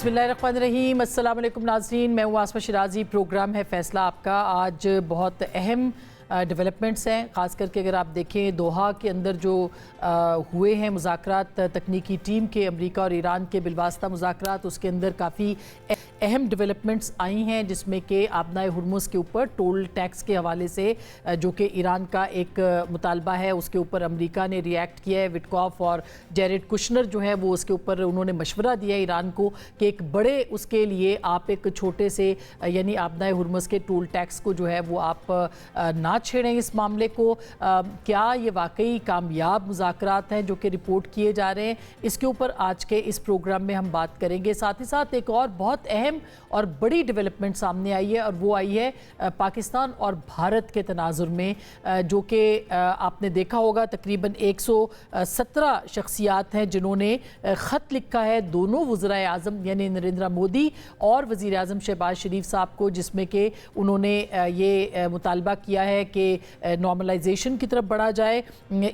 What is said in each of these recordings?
बिस्मिल्लाहिर्रहमानिर्रहीम। अस्सलाम वालेकुम नाज़रीन, मैं हूँ आसमा शिराजी। प्रोग्राम है फ़ैसला आपका। आज बहुत अहम डेवलपमेंट्स हैं, ख़ास करके अगर आप देखें दोहा के अंदर जो हुए हैं मुज़ाकरात तकनीकी टीम के अमेरिका और ईरान के बिलवास्ता मुज़ाकरात, उसके अंदर काफ़ी अहम डेवलपमेंट्स आई हैं, जिसमें कि आबनाए हुर्मुज़ के ऊपर टोल टैक्स के हवाले से जो कि ईरान का एक मुतालबा है, उसके ऊपर अमेरिका ने रिएक्ट किया है। विटकॉफ और जेरेड कुशनर जो है वो उसके ऊपर उन्होंने मशवरा दिया है ईरान को कि एक बड़े उसके लिए आप एक छोटे से यानी आबनाए हुर्मुज़ के टोल टैक्स को जो है वो आप ना छेड़ें इस मामले को। क्या ये वाकई कामयाब मुज़ाकरात हैं जो कि रिपोर्ट किए जा रहे हैं, इसके ऊपर आज के इस प्रोग्राम में हम बात करेंगे। साथ ही साथ एक और बहुत अहम और बड़ी डेवलपमेंट सामने आई है, और वो आई है पाकिस्तान और भारत के तनाजुर में, जो कि आपने देखा होगा तकरीबन 117 शख्सियात हैं जिन्होंने ख़त लिखा है दोनों वज़राए आज़म यानी नरेंद्र मोदी और वज़ीर आज़म शहबाज शरीफ साहब को, जिसमें कि उन्होंने ये मुतालबा किया है कि नॉर्मलाइजेशन की तरफ बढ़ा जाए।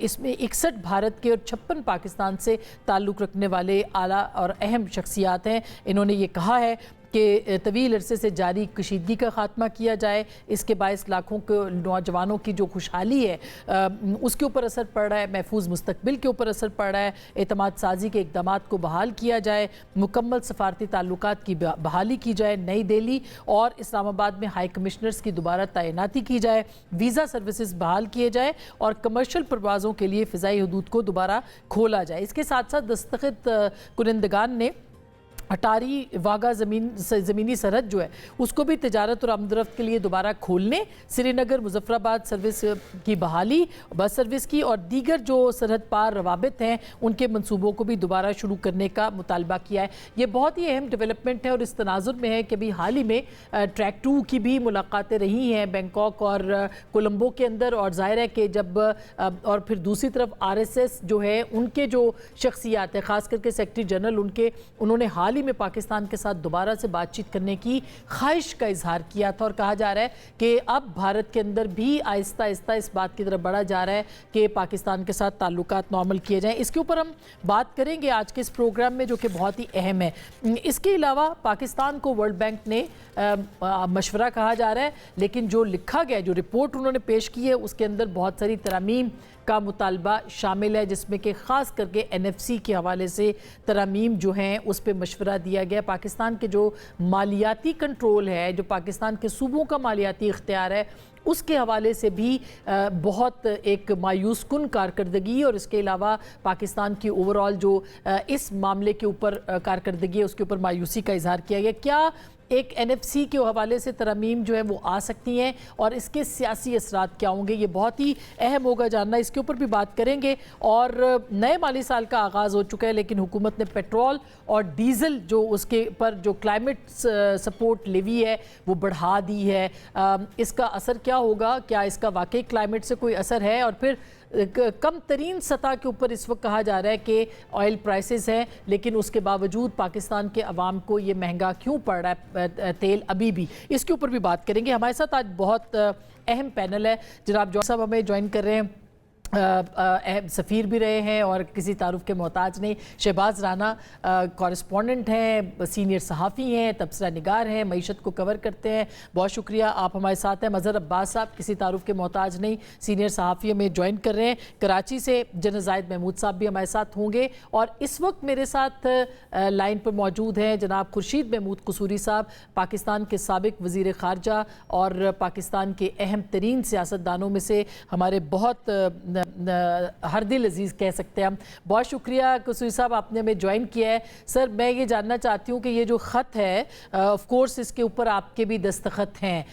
इसमें 61 भारत के और 56 पाकिस्तान से ताल्लुक़ रखने वाले आला और अहम शख्सियात हैं। इन्होंने ये कहा है कि तवील अरसे से जारी कशीदगी का ख़ात्मा किया जाए, इसके बायस लाखों के नौजवानों की जो खुशहाली है उसके ऊपर असर पड़ रहा है, महफूज मुस्तकबिल के ऊपर असर पड़ रहा है, एतमाद साजी के इक़दामात को बहाल किया जाए, मुकम्मल सफारती ताल्लुकात की बहाली की जाए, नई दिल्ली और इस्लामाबाद में हाई कमिश्नर्स की दोबारा तैनाती की जाए, वीज़ा सर्विसेज बहाल किए जाए और कमर्शल परवाज़ों के लिए फ़िज़ाई हदूद को दोबारा खोला जाए। इसके साथ साथ दस्तखत कुनिंदगान ने अटारी वाघा ज़मीनी सरहद जो है उसको भी तिजारत और आमदरफ्त के लिए दोबारा खोलने, श्रीनगर मुजफ्फराबाद सर्विस की बहाली, बस सर्विस की और दीगर जो सरहद पार रवाबित हैं उनके मंसूबों को भी दोबारा शुरू करने का मुतालबा किया है। ये बहुत ही अहम डेवलपमेंट है और इस तनाजुर में है कि अभी हाल ही में ट्रैक 2 की भी मुलाकातें रही हैं बैंकॉक और कोलंबो के अंदर, और ज़ाहिर है कि जब और फिर दूसरी तरफ RSS जो है उनके जो शख्सियात है, ख़ास करके सेक्रेटरी जनरल उन्होंने हाल में पाकिस्तान के साथ दोबारा से बातचीत करने की ख्वाहिश का इजहार किया था, और कहा जा रहा है कि अब भारत के अंदर भी आहिस्ता आहिस्ता इस बात की तरफ बढ़ा जा रहा है कि पाकिस्तान के साथ ताल्लुकात नॉर्मल किए जाएं। इसके ऊपर हम बात करेंगे आज के इस प्रोग्राम में, जो कि बहुत ही अहम है। इसके अलावा पाकिस्तान को वर्ल्ड बैंक ने मशवरा कहा जा रहा है, लेकिन जो लिखा गया, जो रिपोर्ट उन्होंने पेश की है उसके अंदर बहुत सारी तरमीम का मुतालबा शामिल है, जिसमें कि ख़ास करके NFC के हवाले से तरमीम जो हैं उस पर मशवरा दिया गया। पाकिस्तान के जो मालियाती कंट्रोल है, जो पाकिस्तान के सूबों का मालियाती इख्तियार है, उसके हवाले से भी बहुत एक मायूस कुन कारकर्दगी, और इसके अलावा पाकिस्तान की ओवरऑल जो इस मामले के ऊपर कारकर्दगी है उसके ऊपर मायूसी का इजहार किया गया। क्या एक NFC के हवाले से तरमीम जो है वो आ सकती हैं और इसके सियासी असरात क्या होंगे, ये बहुत ही अहम होगा जानना। इसके ऊपर भी बात करेंगे। और नए माली साल का आगाज़ हो चुका है, लेकिन हुकूमत ने पेट्रोल और डीज़ल जो उसके पर जो क्लाइमेट सपोर्ट लेवी है वो बढ़ा दी है। इसका असर क्या होगा, क्या इसका वाकई क्लाइमेट से कोई असर है? और फिर कम तरीन सतह के ऊपर इस वक्त कहा जा रहा है कि ऑयल प्राइसेस हैं, लेकिन उसके बावजूद पाकिस्तान के अवाम को ये महंगा क्यों पड़ रहा है तेल अभी भी। इसके ऊपर भी बात करेंगे। हमारे साथ आज बहुत अहम पैनल है। जनाब जॉन साहब हमें ज्वाइन कर रहे हैं, सफ़ीर भी रहे हैं और किसी तारुफ के मोहताज नहीं। शहबाज राना कॉरेस्पॉन्डेंट हैं, सीनियर सहाफ़ी हैं, तबसरा निगार हैं, मईशत को कवर करते हैं। बहुत शुक्रिया आप हमारे साथ हैं। मज़हर अब्बास साहब किसी तारुफ के मोहताज नहीं, सीनियर सहाफ़ी हमें ज्वाइन कर रहे हैं। कराची से जनरल ज़ाहिद महमूद साहब भी हमारे साथ होंगे, और इस वक्त मेरे साथ लाइन पर मौजूद हैं जनाब खुर्शीद महमूद कसूरी साहब, पाकिस्तान के साबिक वज़ीर ख़ारजा और पाकिस्तान के अहम तरीन सियासतदानों में से, हमारे बहुत हर दिल अजीज़ कह सकते हैं हम। बहुत शुक्रिया कसूरी साहब आपने हमें ज्वाइन किया है। सर मैं ये जानना चाहती हूँ कि ये जो ख़त है, ऑफ कोर्स इसके ऊपर आपके भी दस्तखत हैं,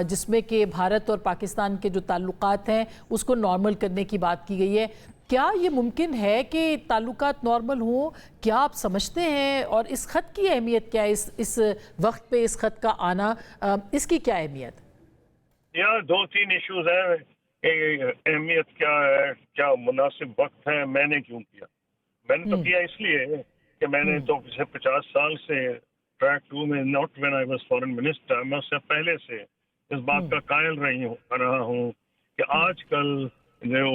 जिसमें कि भारत और पाकिस्तान के जो ताल्लुकात हैं उसको नॉर्मल करने की बात की गई है। क्या ये मुमकिन है कि ताल्लुकात नॉर्मल हों? क्या आप समझते हैं, और इस ख़त की अहमियत क्या है, इस वक्त पे इस ख़त का आना, इसकी क्या अहमियत? यार 2-3 इश्यूज हैं। अहमियत क्या है, क्या मुनासिब वक्त है, मैंने क्यों किया? मैंने तो किया इसलिए कि मैंने तो पिछले 50 साल से ट्रैक 2 में, not when I was foreign minister, मैं उससे पहले से इस बात का कायल रहा हूँ कि आजकल जो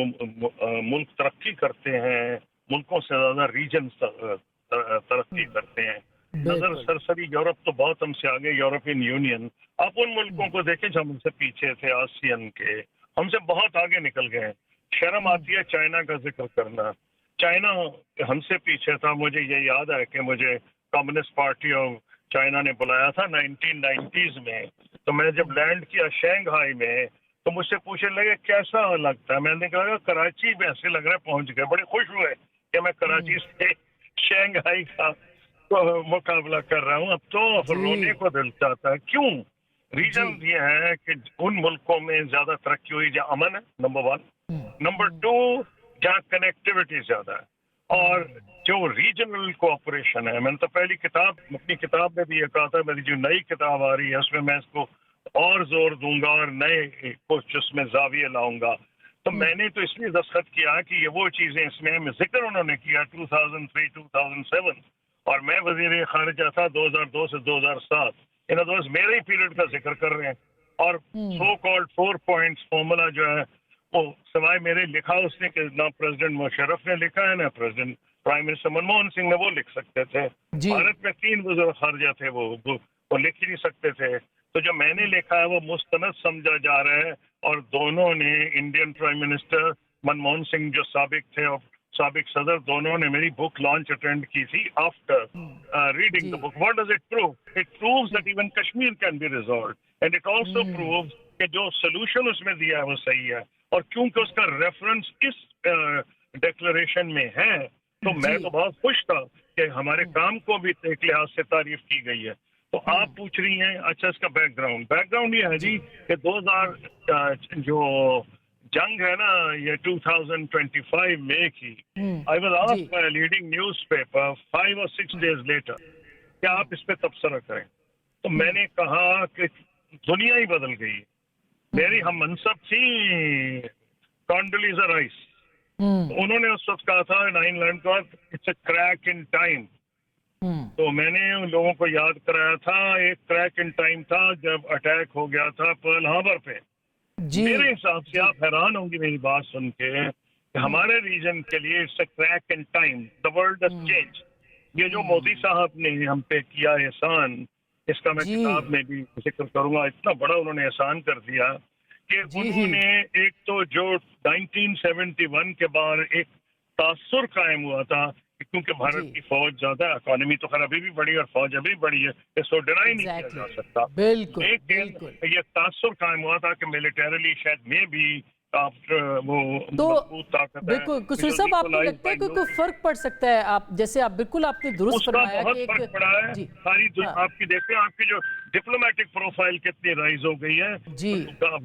मुल्क तरक्की करते हैं, मुल्कों से ज़्यादा रीजन तरक्की करते हैं। नजर सरसरी यूरोप तो बहुत हमसे आगे, यूरोपियन यूनियन। आप उन मुल्कों को देखें जो हमसे पीछे थे, आसियन के, हमसे बहुत आगे निकल गए। शर्म आती है चाइना का जिक्र करना। चाइना हमसे पीछे था। मुझे ये याद है कि मुझे कम्युनिस्ट पार्टी ऑफ चाइना ने बुलाया था 1990s में। तो मैं जब लैंड किया शंघाई में तो मुझसे पूछने लगे कैसा लगता है। मैंने कहा कराची में ऐसे लग रहा है पहुंच गए। बड़े खुश हुए कि मैं कराची से शंघाई का तो मुकाबला कर रहा हूँ। अब तो रोने को दिल चाहता है। क्यों? रीजन ये है कि उन मुल्कों में ज्यादा तरक्की हुई जहाँ अमन है, नंबर 1। नंबर 2, जहाँ कनेक्टिविटी ज्यादा है और जो रीजनल कोऑपरेशन है। मैंने तो पहली किताब, अपनी किताब में भी ये कहा था, मेरी जो नई किताब आ रही है उसमें मैं इसको और जोर दूंगा और नए कुछ उसमें जाविये लाऊंगा। तो मैंने तो इसलिए दस्तखत किया कि ये वो चीजें इसमें जिक्र उन्होंने किया 2003-2007 और मैं वजीर खारिजा था 2002 से 2007। इन अदर वर्ड्स मेरे ही पीरियड का जिक्र कर रहे हैं। और सो कॉल्ड 4 पॉइंट्स फॉर्मूला जो है वो सिवाय मेरे लिखा उसने कि ना प्रेसिडेंट मुशर्रफ ने लिखा है ना president prime minister Manmohan Singh ने वो लिख सकते थे। भारत में 3 वज़ीर खारिजा थे, वो लिख ही नहीं सकते थे। तो जो मैंने लिखा है वो मुस्तनद समझा जा रहा है। और दोनों ने, Indian prime minister Manmohan Singh जो साबिक थे और साबिक सदर, दोनों ने मेरी बुक लॉन्च अटेंड की थी after reading the book. What does it prove? It proves that even Kashmir can be resolved and it also proves कि जो सोल्यूशन उसमें दिया है वो सही है। और क्योंकि उसका रेफरेंस इस डिक्लेरेशन में है तो मैं तो बहुत खुश था कि हमारे काम को भी एक लिहाज से तारीफ की गई है। तो आप पूछ रही हैं, अच्छा इसका बैकग्राउंड ये है जी कि 2000 जो जंग है ना, ये 2025 मई की, I was asked by leading newspaper 5 or 6 days later कि आप इस पे तबसरा करें। तो मैंने कहा कि दुनिया ही बदल गई। मेरी हम मनसब थी कॉन्डोलीजा राइस। उन्होंने उस वक्त कहा था 9/11 का, it's a crack in time. तो मैंने उन लोगों को याद कराया था एक क्रैक इन टाइम था जब अटैक हो गया था पर्ल हार्बर पे। मेरे हिसाब से आप हैरान होंगी मेरी बात सुन के कि हमारे रीजन के लिए it's a crack in time. The world has change. ये जो मोदी साहब ने हम पे किया एहसान, इसका मैं किताब में भी जिक्र करूंगा। इतना बड़ा उन्होंने एहसान कर दिया कि उन्होंने एक तो जो 1971 के बाद एक तासुर कायम हुआ था क्योंकि भारत की फौज ज्यादा, इकोनॉमी तो खैर अभी भी बढ़ी और फौज अभी बढ़ी है, इसको डिनाई नहीं किया जा सकता। लेकिन ये तासुर कायम हुआ था कि मिलिटरीली शायद में भी वो मजबूत ताकत है। बिल्कुल कुशल साहब, आपको लगता है कोई फर्क पड़ सकता है? आप जैसे आप बिल्कुल आपने दुरुस्त फरमाया कि फर्क पड़ा है। सारी आपकी देखते हैं आपकी जो डिप्लोमेटिक प्रोफाइल कितनी राइज हो गई है जी।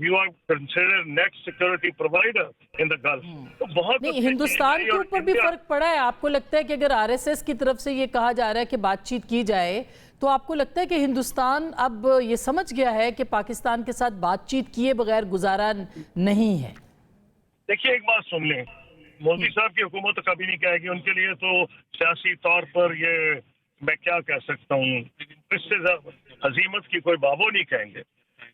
You are considered next security provider in the Gulf. तो बहुत नहीं, हिंदुस्तान के ऊपर भी फर्क पड़ा है। आपको लगता है कि अगर आरएसएस की तरफ से ये कहा जा रहा है कि बातचीत की जाए तो आपको लगता है कि हिंदुस्तान अब ये समझ गया है कि पाकिस्तान के साथ बातचीत किए बगैर गुजारा नहीं है? देखिए एक बात सुन लें, मोदी साहब की हुकूमत कभी नहीं कहेगी। उनके लिए तो सियासी तौर पर ये मैं क्या कह सकता हूँ, इससे हजीमत की कोई बाबो नहीं कहेंगे।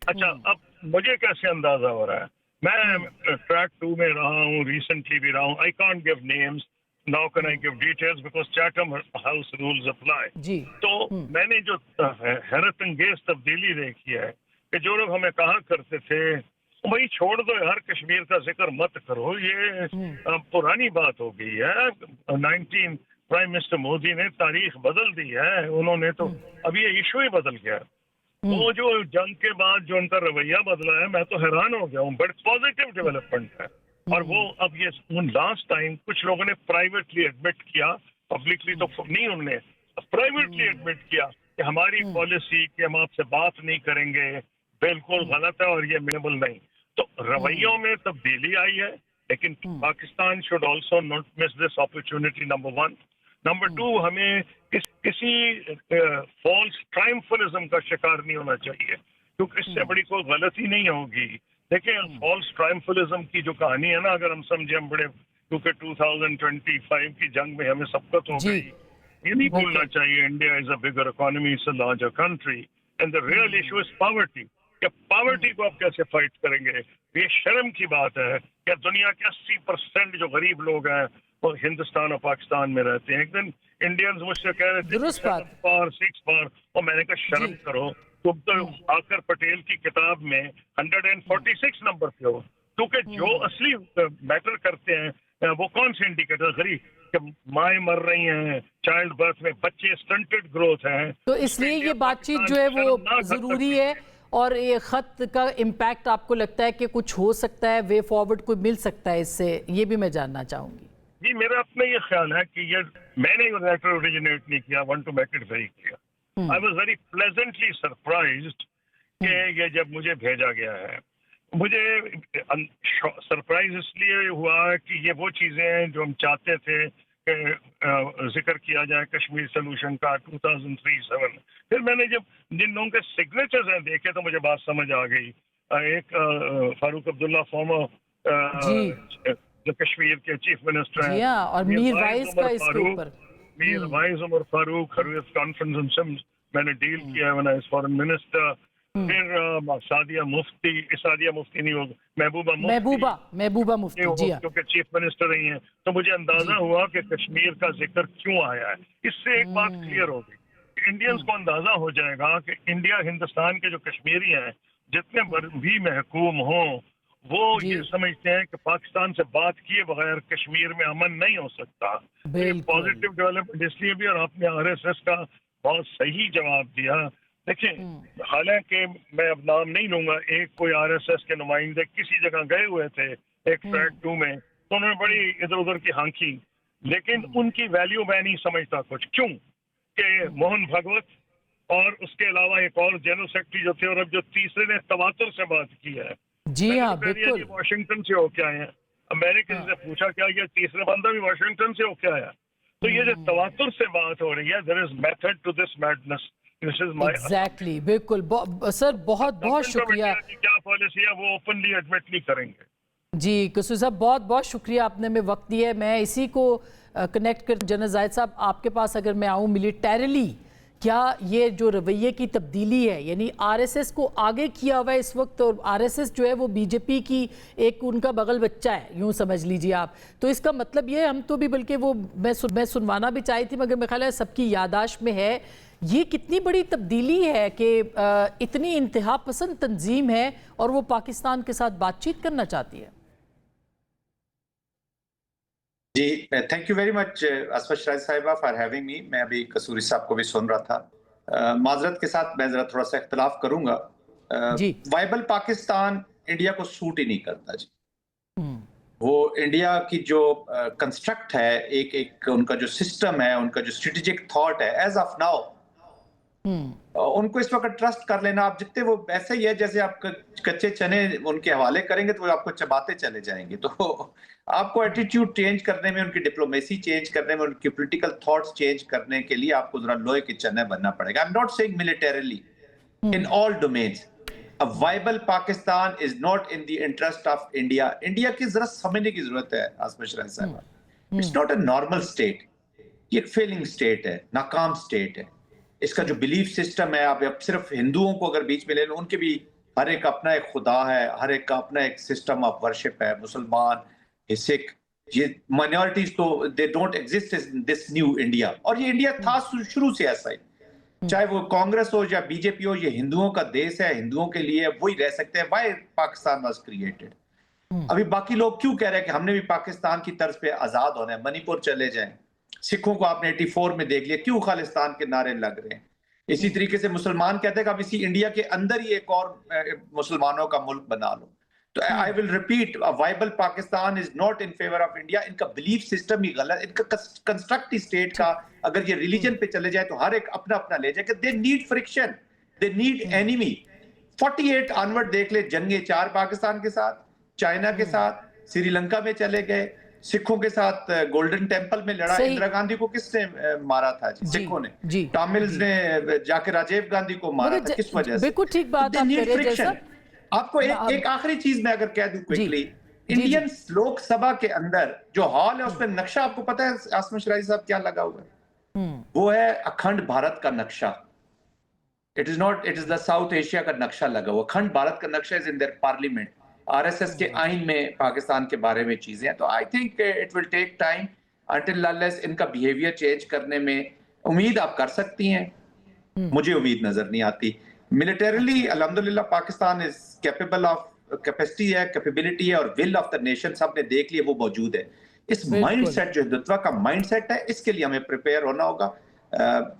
अच्छा, अब मुझे कैसे अंदाजा हो रहा है, मैं ट्रैक 2 में रहा हूँ, रिसेंटली भी रहा हूँ। I can't give names, now can I give details because Chatham house rules apply. तो मैंने जो हैरत अंगेज तब्दीली देखी है कि जो लोग हमें कहा करते थे भाई छोड़ दो यार, कश्मीर का जिक्र मत करो, ये पुरानी बात हो गई है। 19 प्राइम मिनिस्टर मोदी ने तारीख बदल दी है। उन्होंने तो अभी ये इशू ही बदल गया। वो जो जंग के बाद जो उनका रवैया बदला है, मैं तो हैरान हो गया हूँ। बड़ी पॉजिटिव डेवलपमेंट है। और वो अब ये लास्ट टाइम कुछ लोगों ने प्राइवेटली एडमिट किया, पब्लिकली तो नहीं, उन्होंने प्राइवेटली एडमिट किया कि हमारी पॉलिसी कि हम आपसे बात नहीं करेंगे बिल्कुल गलत है और ये मेनेबल नहीं। तो रवैयों में तब्दीली आई है, लेकिन Pakistan should also not miss this opportunity, number 1। Number 2, हमें किसी फॉल्स ट्रायम्फलिज्म का शिकार नहीं होना चाहिए, क्योंकि इससे बड़ी कोई गलती नहीं होगी। देखिए फॉल्स ट्रायम्फलिज्म की जो कहानी है ना, अगर हम समझे हम बड़े, क्योंकि 2025 की जंग में हमें सबकत हो गई, ये नहीं भूलना चाहिए India is a bigger economy, is a larger country and the real issue is poverty. कि पॉवर्टी को आप कैसे फाइट करेंगे? ये शर्म की बात है कि दुनिया के 80% जो गरीब लोग हैं वो हिंदुस्तान और पाकिस्तान में रहते हैं। एक दिन इंडियंस मुझसे कह रहे थे दुरुस्त बात। 7 बार 6 बार, और मैंने कहा शर्म जी। करो, तुम तो आकर पटेल की किताब में 146 नंबर पे हो, क्योंकि जो असली मैटर करते हैं वो कौन से इंडिकेटर खरी कि माएँ मर रही हैं, चाइल्ड बर्थ में बच्चे स्टंटेड ग्रोथ हैं। तो इसलिए ये बातचीत जो है वो ज़रूरी है, और ये ख़त का इम्पैक्ट आपको लगता है कि कुछ हो सकता है, वे फॉरवर्ड कोई मिल सकता है इससे, ये भी मैं जानना चाहूँगी। जी, मेरा अपना ये ख्याल है कि ये मैंने ये लेटर ओरिजिनेट नहीं किया, want to make it very clear. I was very pleasantly surprised कि ये जब मुझे भेजा गया है। मुझे सरप्राइज इसलिए हुआ कि ये वो चीज़ें हैं जो हम चाहते थे कि जिक्र किया जाए कश्मीर सोल्यूशन का 2003-7। फिर मैंने जब जिन लोगों के सिग्नेचर्स हैं देखे तो मुझे बात समझ आ गई। एक फारूक अब्दुल्ला फॉर्मर जो कश्मीर के चीफ मिनिस्टर हैं, जी हाँ, और मीर वाइज का इसके ऊपर मीर वाइज उमर फारूक, हर्रियत कॉन्फ्रेंस इन सिम्स मैंने डील किया है when I was foreign minister. फिर सादिया मुफ्ती नहीं होगा, महबूबा मुफ्ती, जी हाँ। क्योंकि चीफ मिनिस्टर रही हैं, तो मुझे अंदाजा हुआ कि कश्मीर का जिक्र क्यों आया है। इससे एक बात क्लियर हो गई, इंडियंस को अंदाजा हो जाएगा कि इंडिया हिंदुस्तान के जो कश्मीरी हैं जितने भी महकूम हों, वो ये समझते हैं कि पाकिस्तान से बात किए बगैर कश्मीर में अमन नहीं हो सकता। पॉजिटिव डेवलपमेंट इसलिए भी, और आपने आरएसएस का बहुत सही जवाब दिया। देखिए, हालांकि मैं अब नाम नहीं लूंगा, एक कोई आरएसएस के नुमाइंदे किसी जगह गए हुए थे एक ट्रैक 2 में, तो उन्होंने बड़ी इधर उधर की हाँकी, लेकिन उनकी वैल्यू मैं नहीं समझता कुछ। क्यों कि मोहन भागवत और उसके अलावा एक और जनरल सेक्रेटरी जो थे, और अब जो तीसरे ने तवातुर से बात की है। जी हाँ, बिल्कुल। वाशिंगटन से होके आए हैं। अमेरिकन से पूछा क्या ये तीसरा बंदा भी वाशिंगटन से होके आया? तो ये जो तवातुर से बात हो रही है, there is method to this madness. Exactly, बिल्कुल। सर बहुत बहुत शुक्रिया। क्या पॉलिसी है वो ओपनली एडमिट नहीं करेंगे। जी कसूर साहब, बहुत बहुत शुक्रिया, आपने में वक्त दिया है। मैं इसी को कनेक्ट कर, जनरल जाहिद साहब आपके पास अगर मैं आऊँ, मिलिटरीली क्या ये जो रवैये की तब्दीली है, यानी आरएसएस को आगे किया हुआ है इस वक्त, और आरएसएस जो है वो बीजेपी की एक उनका बगल बच्चा है, यूँ समझ लीजिए आप। तो इसका मतलब ये, हम तो भी बल्कि वो मैं सुनवाना भी चाही थी, मगर मेरे ख्याल है सबकी यादाश्त में है, ये कितनी बड़ी तब्दीली है कि इतनी इंतहा पसंद तंजीम है और वो पाकिस्तान के साथ बातचीत करना चाहती है। जी, थैंक यू वेरी मच असफर शराजी साहिबा फॉर हैविंग मी। मैं अभी कसूरी साहब को भी सुन रहा था। माजरत के साथ मैं जरा थोड़ा सा इख्तलाफ करूंगा। वाइबल पाकिस्तान इंडिया को सूट ही नहीं करता जी। वो इंडिया की जो कंस्ट्रक्ट है, एक उनका जो सिस्टम है, उनका जो स्ट्रेटेजिक थॉट है, एज ऑफ नाउ उनको इस वक्त ट्रस्ट कर लेना आप जितने, वो ऐसे ही है जैसे आप कच्चे चने उनके हवाले करेंगे तो वो आपको चबाते चले जाएंगे। तो आपको एटीट्यूड चेंज करने में, उनकी डिप्लोमेसी चेंज करने में, उनकी पॉलिटिकल थॉट्स चेंज करने के लिए आपको जरा लोहे के चने बनना पड़ेगा। I am not saying militarily, in all domains a viable Pakistan is not in the interest of India. India की जरा समझने की जरूरत है आसफ शराजी साहब। It's not a normal state, ये एक फेलिंग स्टेट है, नाकाम स्टेट है। इसका जो बिलीफ सिस्टम है, आप सिर्फ हिंदुओं को अगर बीच में ले लो, उनके भी हर एक अपना एक खुदा है, हर एक का अपना एक सिस्टम ऑफ वर्शिप है। मुसलमान, सिख, ये माइनॉरिटीज तो they don't exist in this new India. और ये इंडिया था शुरू से ऐसा ही, चाहे वो कांग्रेस हो या बीजेपी हो, ये हिंदुओं का देश है, हिंदुओं के लिए वही रह सकते हैं। Why Pakistan was created. अभी बाकी लोग क्यों कह रहे हैं कि हमने भी पाकिस्तान की तर्ज पे आजाद होना है, मणिपुर चले जाएं। सिखों को आपने 84 में देख लिया, क्यों खालिस्तान के नारे लग रहे हैं। इसी तरीके से मुसलमान कहते हैं कि आप इसी इंडिया के अंदर ही एक और मुसलमानों का मुल्क बना लो। तो I will repeat, viable Pakistan is not in favour of India. इनका बिलीफ सिस्टम ही गलत, इनका कंस्ट्रक्ट स्टेट का, अगर ये रिलीजन पे चले जाए तो हर एक अपना अपना ले जाए। They need friction, they need enemy. 48 onward देख ले, जंगे 4 पाकिस्तान के साथ, चाइना के साथ, श्रीलंका में चले गए, सिखों के साथ गोल्डन टेम्पल में लड़ा। इंदिरा गांधी को किसने मारा था जी? सिखों ने। तमिल्स ने जाके राजीव गांधी को मारा था, किस वजह से? बिल्कुल ठीक बात आप कह रहे हैं। आपको एक आखिरी चीज मैं अगर कह दूं क्विकली, इंडियन लोकसभा के अंदर जो हॉल है उसमें नक्शा आपको पता है आसम शराजी साहब क्या लगा हुआ है? वो है अखंड भारत का नक्शा। It is the south Asia का नक्शा लगा हुआ। अखंड भारत का नक्शा is in their parliament. RSS के आइन में पाकिस्तान के बारे में चीजें हैं। तो I think it will take time. until unless ان کا بیہیویئر چینج کرنے میں امید آپ کر سکتی ہیں. مجھے امید نظر نہیں آتی. ملٹریلی الحمدللہ Pakistan is capable of capacity ہے, کیپیبلٹی ہے, اور ول آف دا نیشن سب نے دیکھ لیا وہ موجود ہے. اس مائنڈ سیٹ جو ہندوتوا کا مائنڈ سیٹ ہے, اس کے لیے ہمیں پریپیئر ہونا ہوگا.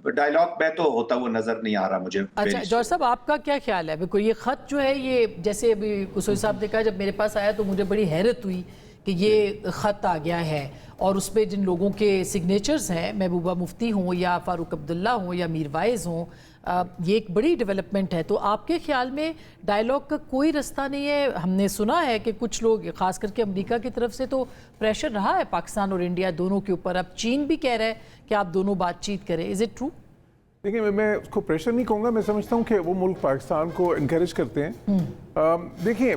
ڈائیلاگ میں تو ہوتا وہ نظر نہیں آ رہا مجھے. اچھا جوہر صاحب, آپ کا کیا خیال ہے؟ بالکل یہ خط جو ہے, یہ جیسے ابھی قصوری صاحب نے کہا, جب میرے پاس آیا تو مجھے بڑی حیرت ہوئی کہ یہ خط آ گیا ہے, اور اس پہ جن لوگوں کے سگنیچرز ہیں, محبوبہ مفتی ہوں یا فاروق عبداللہ ہوں یا میر وائز ہوں, یہ ایک بڑی ڈیولپمنٹ ہے. تو آپ کے خیال میں ڈائیلاگ کا کوئی رستہ نہیں ہے؟ ہم نے سنا ہے کہ کچھ لوگ, خاص کر کے امریکہ کی طرف سے تو پریشر رہا ہے پاکستان اور انڈیا دونوں کے اوپر. اب چین بھی کہہ رہا ہے کہ آپ دونوں بات چیت کریں. Is it true? دیکھیں, میں اس کو پریشر نہیں کہوں گا, میں سمجھتا ہوں کہ وہ ملک پاکستان کو انکریج کرتے ہیں. دیکھیں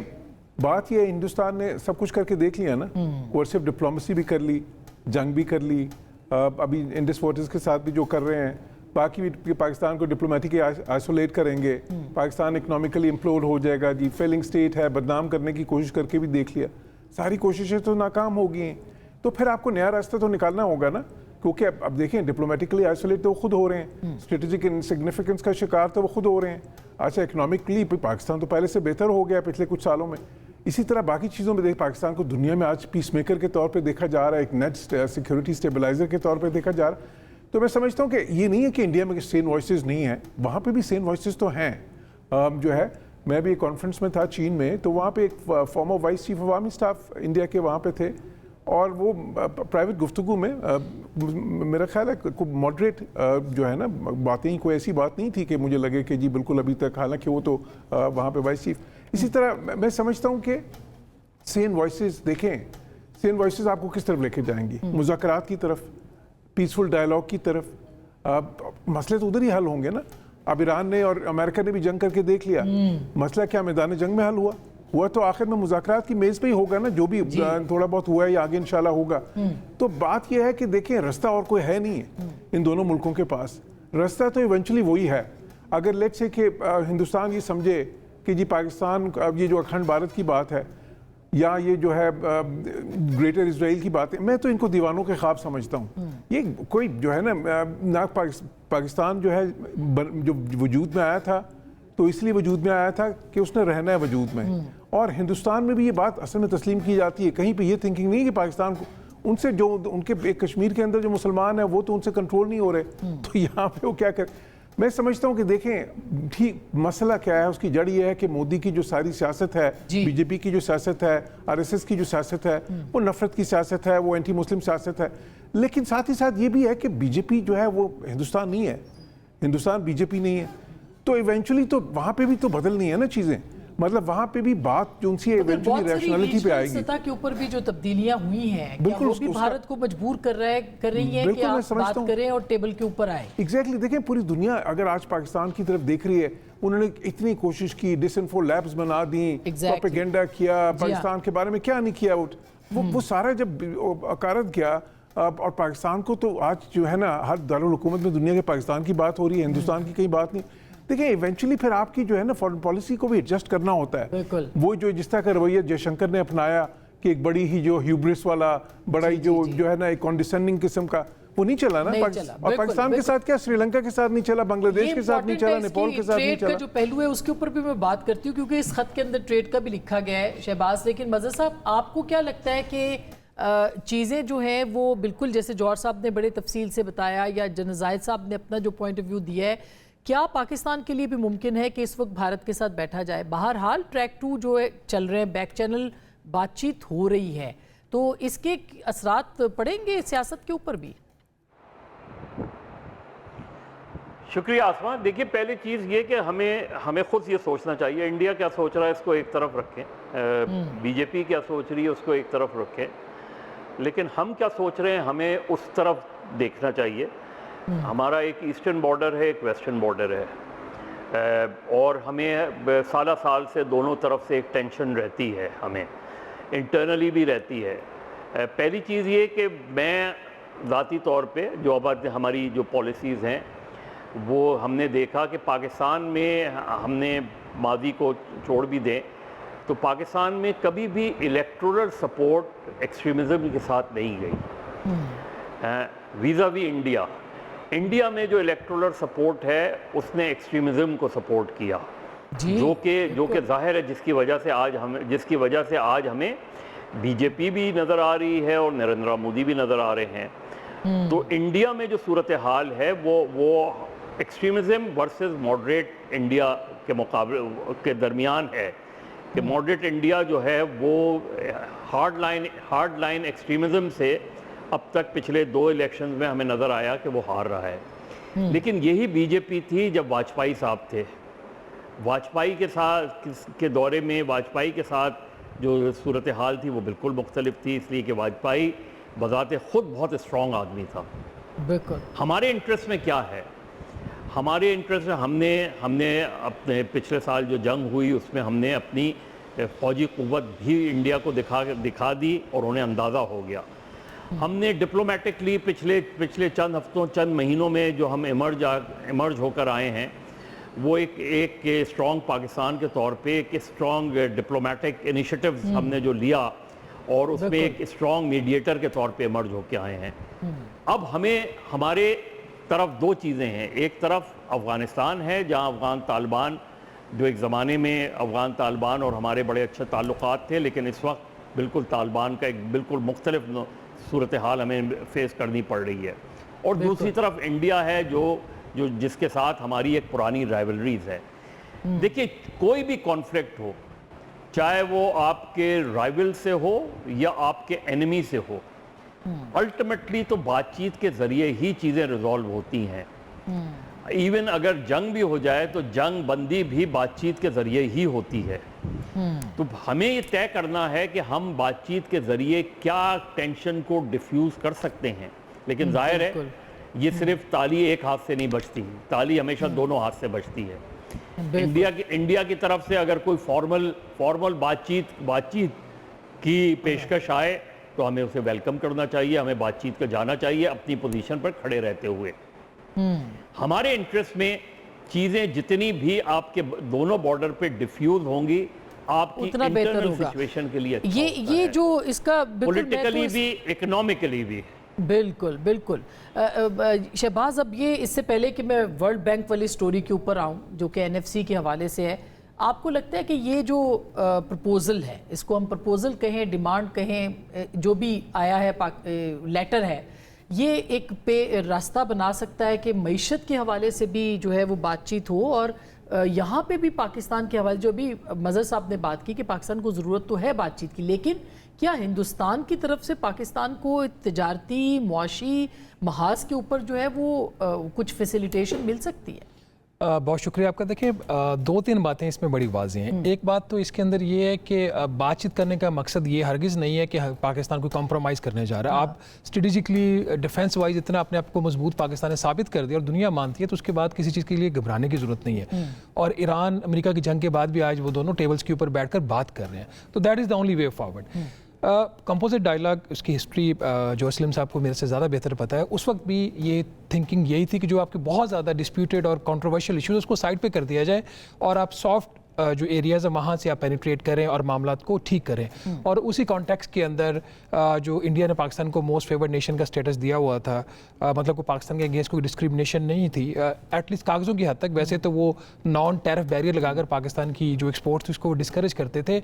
بات یہ ہے, ہندوستان نے سب کچھ کر کے دیکھ لیا نا, کورسو ڈپلومیسی بھی کر لی, جنگ بھی کر لی, ابھی انڈس فورٹس کے ساتھ بھی جو کر رہے ہیں, باقی بھی پاکستان کو ڈپلومیٹکلی آئسولیٹ کریں گے, پاکستان اکنامکلی امپلوڈ ہو جائے گا, جی فیلنگ سٹیٹ ہے, بدنام کرنے کی کوشش کر کے بھی دیکھ لیا, ساری کوششیں تو ناکام ہو گئی ہیں. تو پھر آپ کو نیا راستہ تو نکالنا ہوگا نا, کیونکہ اب دیکھیں ڈپلومیٹکلی آئسولیٹ تو وہ خود ہو رہے ہیں, اسٹریٹجک انسگنیفیکنس کا شکار تو وہ خود ہو رہے ہیں. اچھا اکنامکلی پاکستان تو پہلے سے بہتر ہو گیا پچھلے کچھ سالوں میں. اسی طرح باقی چیزوں میں دیکھ, پاکستان کو دنیا میں آج پیس میکر کے طور پہ دیکھا جا رہا ہے, ایک نیٹ سیکیورٹی اسٹیبلائزر کے طور پہ دیکھا جا رہا ہے. تو میں سمجھتا ہوں کہ یہ نہیں ہے کہ انڈیا میں سین وائسز نہیں ہیں, وہاں پہ بھی سین وائسز تو ہیں. جو ہے, میں بھی ایک کانفرنس میں تھا چین میں, تو وہاں پہ ایک former vice chief of army staff India کے وہاں پہ تھے, اور وہ پرائیویٹ گفتگو میں میرا خیال ہے کوئی ماڈریٹ جو ہے نا باتیں, کوئی ایسی بات نہیں تھی کہ مجھے لگے کہ جی بالکل ابھی تک, حالانکہ وہ تو وہاں پہ وائس چیف. اسی طرح میں سمجھتا ہوں کہ سین وائسز, دیکھیں سین وائسز آپ کو کس طرف لے کے جائیں گی؟ مذاکرات کی طرف, پیسفل ڈائیلاگ کی طرف. مسئلے تو ادھر ہی حل ہوں گے نا. اب ایران نے اور امریکہ نے بھی جنگ کر کے دیکھ لیا, مسئلہ کیا میدان جنگ میں حل ہوا تو آخر میں مذاکرات کی میز پہ ہی ہوگا نا, جو بھی تھوڑا بہت ہوا ہے یا آگے انشاءاللہ ہوگا. تو بات یہ ہے کہ دیکھیں رستہ اور کوئی ہے نہیں ہے ان دونوں ملکوں کے پاس. رستہ تو ایونچولی وہی ہے. اگر لیٹ سے کہ ہندوستان یہ سمجھے کہ جی پاکستان, اب یہ جو اکھنڈ بھارت کی بات ہے یا یہ جو ہے گریٹر اسرائیل کی بات ہے, میں تو ان کو دیوانوں کے خواب سمجھتا ہوں. یہ کوئی جو ہے نا پاکستان جو ہے جو وجود میں آیا تھا تو اس لیے وجود میں آیا تھا کہ اس نے رہنا ہے وجود میں, اور ہندوستان میں بھی یہ بات اصل میں تسلیم کی جاتی ہے. کہیں پہ یہ تھنکنگ نہیں کہ پاکستان کو ان سے جو ان کے ایک کشمیر کے اندر جو مسلمان ہیں وہ تو ان سے کنٹرول نہیں ہو رہے, تو یہاں پہ وہ کیا کریں. میں سمجھتا ہوں کہ دیکھیں ٹھیک مسئلہ کیا ہے, اس کی جڑ یہ ہے کہ مودی کی جو ساری سیاست ہے, بی جے پی کی جو سیاست ہے, آر ایس ایس کی جو سیاست ہے, وہ نفرت کی سیاست ہے, وہ اینٹی مسلم سیاست ہے. لیکن ساتھ ہی ساتھ یہ بھی ہے کہ بی جے پی جو ہے وہ ہندوستان نہیں ہے, ہندوستان بی جے پی نہیں ہے. تو ایونچولی تو وہاں پہ بھی تو بدلنی ہے نا چیزیں, مطلب وہاں پہ بھی بات جو ان سی ایونچولی ریشنلٹی پہ آئے گی. سطح کے اوپر بھی جو تبدیلیاں ہوئی ہیں, وہ بھی بھارت کو مجبور کر رہی ہیں کہ آپ بات کریں اور ٹیبل کے اوپر آئیں. ایگزیکٹلی, دیکھیں پوری دنیا اگر آج پاکستان کی طرف دیکھ رہی ہے, انہوں نے اتنی کوشش کی, ڈس انفو لیبز بنا دیں, پروپیگنڈا کیا, پاکستان کے بارے میں کیا نہیں کیا, وہ سارا جب اکارت گیا. اور پاکستان کو تو آج جو ہے نا ہر دارالحکومت میں دنیا کے پاکستان کی بات ہو رہی ہے, ہندوستان کی کہیں بات نہیں. دیکھیں ایونچولی پھر آپ کی جو ہے نا فارن پالیسی کو بھی ایڈجسٹ کرنا ہوتا ہے. وہ جو جس طرح کا رویہ جے شنکر نے اپنایا کہ ایک بڑی ہی جو ہیوبرس والا, بڑا ہی جو ہے نا ایک کانڈیسینڈنگ قسم کا, وہ نہیں چلا نا. اور پاکستان کے ساتھ کیا, سری لنکا کے ساتھ نہیں چلا, بنگلہ دیش کے ساتھ نہیں چلا, نیپال کے ساتھ نہیں چلا. ٹریڈ کا جو پہلو ہے اس کے اوپر بھی میں بات کرتی ہوں, کیونکہ اس خط کے اندر ٹریڈ کا بھی لکھا گیا ہے شہباز. لیکن مظہر صاحب, آپ کو کیا لگتا ہے کہ چیزیں جو ہیں وہ بالکل جیسے جوہر صاحب نے بڑے تفصیل سے بتایا, یا جنرل زاہد صاحب نے اپنا جو پوائنٹ آف ویو دیا ہے, کیا پاکستان کے لیے بھی ممکن ہے کہ اس وقت بھارت کے ساتھ بیٹھا جائے؟ بہرحال ٹریک 2 جو ہے چل رہے ہیں, بیک چینل بات چیت ہو رہی ہے, تو اس کے اثرات پڑیں گے سیاست کے اوپر بھی؟ شکریہ آسمان. دیکھیے پہلی چیز یہ کہ ہمیں خود یہ سوچنا چاہیے, انڈیا کیا سوچ رہا ہے اس کو ایک طرف رکھیں, بی جے پی کیا سوچ رہی ہے اس کو ایک طرف رکھیں, لیکن ہم کیا سوچ رہے ہیں ہمیں اس طرف دیکھنا چاہیے. ہمارا ایک ایسٹرن بارڈر ہے, ایک ویسٹرن بارڈر ہے, اور ہمیں سالہ سال سے دونوں طرف سے ایک ٹینشن رہتی ہے, ہمیں انٹرنلی بھی رہتی ہے. پہلی چیز یہ کہ میں ذاتی طور پہ جو اب ہماری جو پالیسیز ہیں وہ ہم نے دیکھا کہ پاکستان میں ہم نے ماضی کو چھوڑ بھی دیں تو پاکستان میں کبھی بھی الیکٹورل سپورٹ ایکسٹریمزم کے ساتھ نہیں گئی. वीज़ा वी इंडिया, इंडिया में जो इलेक्टोरल सपोर्ट है उसने एक्सट्रीमिज़म को सपोर्ट किया, जो कि ज़ाहिर है जिसकी वजह से आज हमें बीजेपी भी नज़र आ रही है और नरेंद्र मोदी भी नज़र आ रहे हैं। तो इंडिया में जो सूरत हाल है वो एक्सट्रीमिज़म वर्सेस मॉडरेट इंडिया के मुकाबले के दरमियान है कि मॉडरेट इंडिया जो है वो हार्ड लाइन एक्सट्रीमिज़म से अब तक पिछले 2 इलेक्शन में हमें नज़र आया कि वो हार रहा है। लेकिन यही बीजेपी थी जब वाजपेयी साहब थे, वाजपेयी के दौरे में वाजपेयी के साथ जो सूरत हाल थी वो बिल्कुल मुख्तलिफ थी, इसलिए कि वाजपेयी बज़ाते खुद बहुत स्ट्रॉन्ग आदमी था। बिल्कुल हमारे इंटरेस्ट में क्या है, हमारे इंटरेस्ट में हमने अपने पिछले साल जो जंग हुई उसमें हमने अपनी फ़ौजी क़ुव्वत भी इंडिया को दिखा दी और उन्हें अंदाज़ा हो गया। हमने डिप्लोमेटिकली पिछले चंद हफ्तों चंद महीनों में जो हम इमर्ज होकर आए हैं वो एक स्ट्रॉन्ग पाकिस्तान के तौर पे एक स्ट्रॉन्ग डिप्लोमेटिक इनिशिएटिव्स हमने जो लिया और उसमें एक स्ट्रॉन्ग मीडिएटर के तौर पे इमर्ज होकर आए हैं। अब हमारे तरफ 2 चीज़ें हैं, एक तरफ अफ़गानिस्तान है जहां अफ़गान तालिबान जो एक ज़माने में अफ़गान तालिबान और हमारे बड़े अच्छे ताल्लुकात थे, लेकिन इस वक्त बिल्कुल तालिबान का एक बिल्कुल मुख्तलिफ सूरत हाल हमें फेस करनी पड़ रही है। और दूसरी तरफ इंडिया है जो जिसके साथ हमारी एक पुरानी राइवलरीज है। देखिए कोई भी कॉन्फ्लिक्ट हो, चाहे वो आपके राइवल से हो या आपके एनिमी से हो, अल्टीमेटली तो बातचीत के ज़रिए ही चीज़ें रिजॉल्व होती हैं। इवन अगर जंग भी हो जाए तो जंग बंदी भी बातचीत के ज़रिए ही होती है। तो हमें ये तय करना है कि हम बातचीत के ज़रिए क्या टेंशन को डिफ्यूज़ कर सकते हैं। लेकिन जाहिर है ये सिर्फ ताली एक हाथ से नहीं बजती, ताली हमेशा दोनों हाथ से बजती है। इंडिया की तरफ से अगर कोई फॉर्मल बातचीत की पेशकश आए तो हमें उसे वेलकम करना चाहिए, हमें बातचीत पर जाना चाहिए अपनी पोजीशन पर खड़े रहते हुए। हमारे इंटरेस्ट में चीज़ें जितनी भी आपके दोनों बॉर्डर पे डिफ्यूज होंगी आपकी इंटरनल सिचुएशन के लिए अच्छा ये जो इसका पॉलिटिकली भी इकोनॉमिकली भी बिल्कुल बिल्कुल। शहबाज, अब ये इससे पहले कि मैं वर्ल्ड बैंक वाली स्टोरी के ऊपर आऊँ जो कि NFC के हवाले से है, आपको लगता है कि ये जो प्रपोज़ल है, इसको हम प्रपोज़ल कहें, डिमांड कहें, जो भी आया है लेटर है, ये एक रास्ता बना सकता है कि मईशत के हवाले से भी जो है वो बातचीत हो और यहाँ पे भी पाकिस्तान के हवाले जो भी मज़हर साहब ने बात की कि पाकिस्तान को ज़रूरत तो है बातचीत की, लेकिन क्या हिंदुस्तान की तरफ से पाकिस्तान को तिजारती मुआशी महाज के ऊपर जो है वो कुछ फैसिलिटेशन मिल सकती है? बहुत शुक्रिया आपका। देखिए 2-3 बातें इसमें बड़ी वाज़ेह हैं। एक बात तो इसके अंदर ये है कि बातचीत करने का मकसद ये हरगिज़ नहीं है कि पाकिस्तान को कॉम्प्रोमाइज़ करने जा रहा है। आप स्ट्रेटेजिकली डिफेंस वाइज इतना अपने आप को मजबूत पाकिस्तान ने साबित कर दिया और दुनिया मानती है, तो उसके बाद किसी चीज़ के लिए घबराने की ज़रूरत नहीं है। और ईरान अमेरिका की जंग के बाद भी आज वो दोनों टेबल्स के ऊपर बैठ कर बात कर रहे हैं, तो that is the only way forward. Composite dialogue, उसकी हिस्ट्री जो असलम साहब को मेरे से ज़्यादा बेहतर पता है, उस वक्त भी ये थिंकिंग यही थी कि जो आपके बहुत ज़्यादा डिस्प्यूटेड और कंट्रोवर्शियल इश्यूज उसको साइड पे कर दिया जाए और आप सॉफ्ट जो एरियाज़ है वहाँ से आप पेनिट्रेट करें और मामलात को ठीक करें। और उसी कॉन्टेक्स्ट के अंदर जो इंडिया ने पाकिस्तान को मोस्ट फेवर्ड नेशन का स्टेटस दिया हुआ था, मतलब को पाकिस्तान के अगेंस्ट कोई डिस्क्रिमिनेशन नहीं थी एटलीस्ट कागज़ों की हद तक। वैसे तो वो नॉन टैरिफ बैरियर लगाकर पाकिस्तान की जो एक्सपोर्ट थी उसको डिस्करेज करते थे।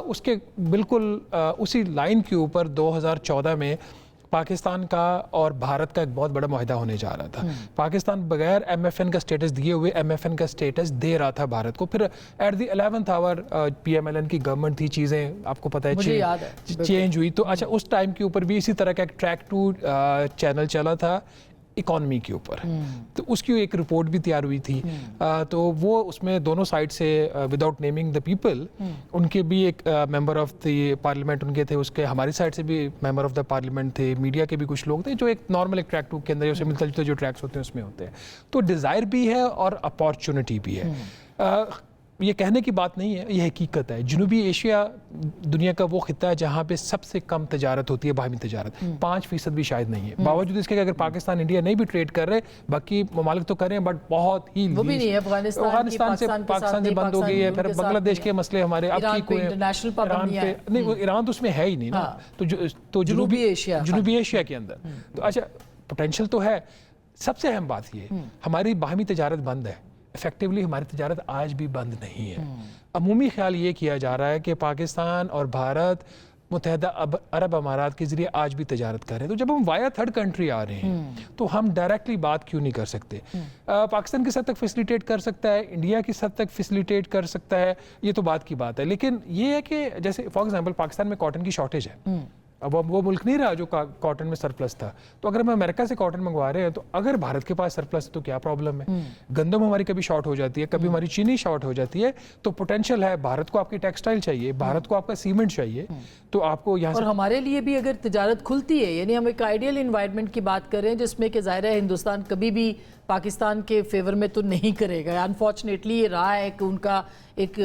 उसके बिल्कुल उसी लाइन के ऊपर 2014 में पाकिस्तान का और भारत का एक बहुत बड़ा मुआहदा होने जा रहा था। पाकिस्तान बगैर MFN का स्टेटस दिए हुए MFN का स्टेटस दे रहा था भारत को। फिर at the 11th hour PMLN की गवर्नमेंट थी, चीज़ें आपको पता है चेंज हुई। तो अच्छा, उस टाइम के ऊपर भी इसी तरह का एक ट्रैक टू चैनल चला था इकॉनमी के ऊपर, तो उसकी एक रिपोर्ट भी तैयार हुई थी। तो वो उसमें दोनों साइड से विदाउट नेमिंग द पीपल उनके भी एक मेंबर ऑफ द पार्लियामेंट उनके थे, उसके हमारी साइड से भी मेंबर ऑफ द पार्लियामेंट थे, मीडिया के भी कुछ लोग थे, जो एक नॉर्मल एक ट्रैक टू के अंदर मिलते जुलते जो ट्रैक्स होते हैं उसमें होते हैं। तो डिज़ायर भी है और अपॉर्चुनिटी भी है। یہ کہنے کی بات نہیں ہے, یہ حقیقت ہے. جنوبی ایشیا دنیا کا وہ خطہ ہے جہاں پہ سب سے کم تجارت ہوتی ہے, باہمی تجارت 5% بھی شاید نہیں ہے. باوجود اس کے کہ اگر پاکستان انڈیا نہیں بھی ٹریڈ کر رہے, باقی ممالک تو کر رہے ہیں بٹ بہت ہی وہ بھی نہیں ہے. افغانستان سے پاکستان سے بند ہو گئی ہے, پھر بنگلہ دیش کے مسئلے ہمارے اب ٹھیک ہوئے, ایران پہ نہیں, ایران تو اس میں ہے ہی نہیں نا. تو جنوبی ایشیا کے اندر تو اچھا پوٹینشیل تو ہے. سب سے اہم بات یہ ہماری باہمی تجارت بند ہے, افیکٹولی ہماری تجارت آج بھی بند نہیں ہے. عمومی خیال یہ کیا جا رہا ہے کہ پاکستان اور بھارت متحدہ عرب امارات کے ذریعے آج بھی تجارت کر رہے ہیں. تو جب ہم وایا تھرڈ کنٹری آ رہے ہیں تو ہم ڈائریکٹلی بات کیوں نہیں کر سکتے؟ پاکستان کی حد تک فیسیلیٹیٹ کر سکتا ہے, انڈیا کی حد تک فیسیلیٹیٹ کر سکتا ہے, یہ تو بات کی بات ہے. لیکن یہ ہے کہ جیسے فار ایگزامپل پاکستان میں کاٹن کی شارٹیج ہے, اب وہ ملک نہیں رہا جو کاٹن میں سرپلس تھا. تو اگر ہم امریکہ سے کاٹن منگوا رہے ہیں تو اگر بھارت کے پاس سرپلس ہے تو کیا پرابلم ہے؟ گندم ہماری کبھی شارٹ ہو جاتی ہے, کبھی ہماری چینی شارٹ ہو جاتی ہے, تو پوٹینشیل ہے. بھارت کو آپ کی ٹیکسٹائل چاہیے, بھارت کو آپ کا سیمنٹ چاہیے, تو آپ کو یہاں اور ہمارے لیے بھی اگر تجارت کھلتی ہے, یعنی ہم ایک آئیڈیل انوائرمنٹ کی بات کر رہے ہیں جس میں کہ ظاہر ہے ہندوستان کبھی بھی پاکستان کے فیور میں تو نہیں کرے گا. انفارچونیٹلی یہ رہا ہے کہ ان کا ایک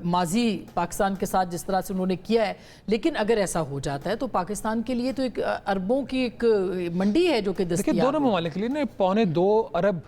ماضی پاکستان کے ساتھ جس طرح سے انہوں نے کیا ہے. لیکن اگر ایسا ہو جاتا ہے تو پاکستان کے لیے تو ایک اربوں کی ایک منڈی ہے جو کہ دستیاب ہے. دونوں ممالک کے لیے نا 2.25 ارب